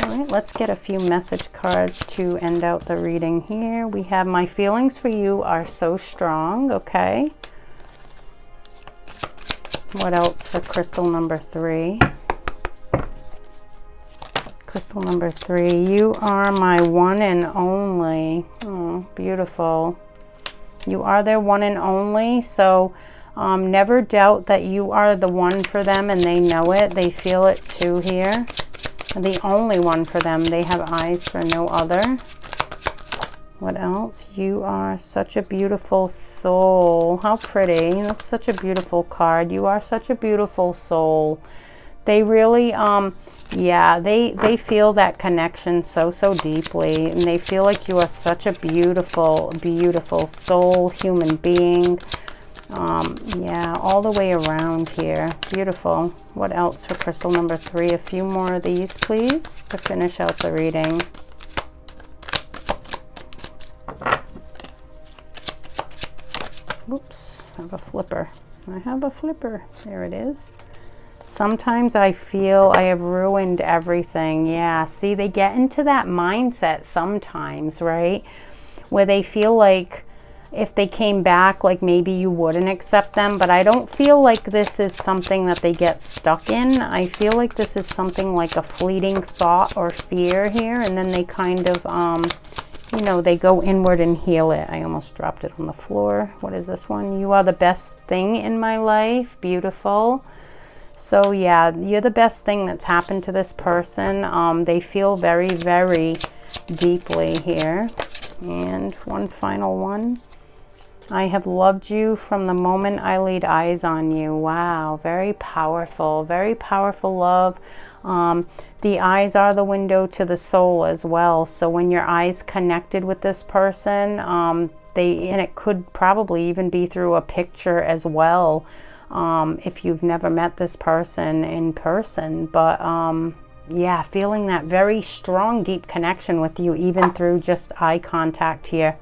All right, let's get a few message cards to end out the reading here. We have, my feelings for you are so strong, okay. What else for crystal number 3? Crystal number 3, you are my one and only. Oh, beautiful. You are their one and only. So never doubt that you are the one for them, and they know it. They feel it too here. The only one for them. They have eyes for no other. What else? You are such a beautiful soul. How pretty. That's such a beautiful card. You are such a beautiful soul. They really, yeah, they feel that connection so deeply, and they feel like you are such a beautiful, beautiful soul, human being. Yeah, all the way around here. Beautiful. What else for crystal number 3? A few more of these, please, to finish out the reading. Oops, I have a flipper. I have a flipper. There it is. Sometimes I feel I have ruined everything. Yeah, see, they get into that mindset sometimes, right? Where they feel like if they came back, like maybe you wouldn't accept them. But I don't feel like this is something that they get stuck in. I feel like this is something like a fleeting thought or fear here. And then they kind of, you know, they go inward and heal it. I almost dropped it on the floor. What is this one? You are the best thing in my life. Beautiful. So yeah, you're the best thing that's happened to this person. They feel very, very deeply here. And one final one. I have loved you from the moment I laid eyes on you. Wow, very powerful love. The eyes are the window to the soul as well. So when your eyes connected with this person, and it could probably even be through a picture as well. if you've never met this person in person. But yeah, feeling that very strong, deep connection with you, even through just eye contact here.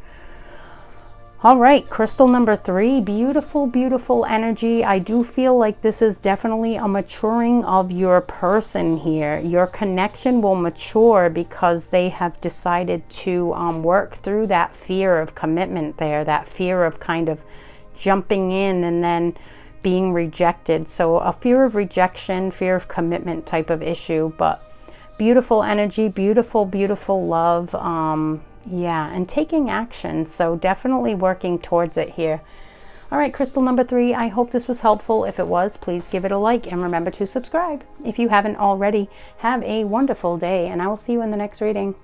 All right, crystal number 3, beautiful, beautiful energy. I do feel like this is definitely a maturing of your person here. Your connection will mature because they have decided to work through that fear of commitment there, that fear of kind of jumping in and then being rejected. So a fear of rejection, fear of commitment type of issue, but beautiful energy, beautiful, beautiful love. Yeah, and taking action. So definitely working towards it here. All right, crystal number 3, I hope this was helpful. If it was, please give it a like and remember to subscribe. If you haven't already, have a wonderful day and I will see you in the next reading.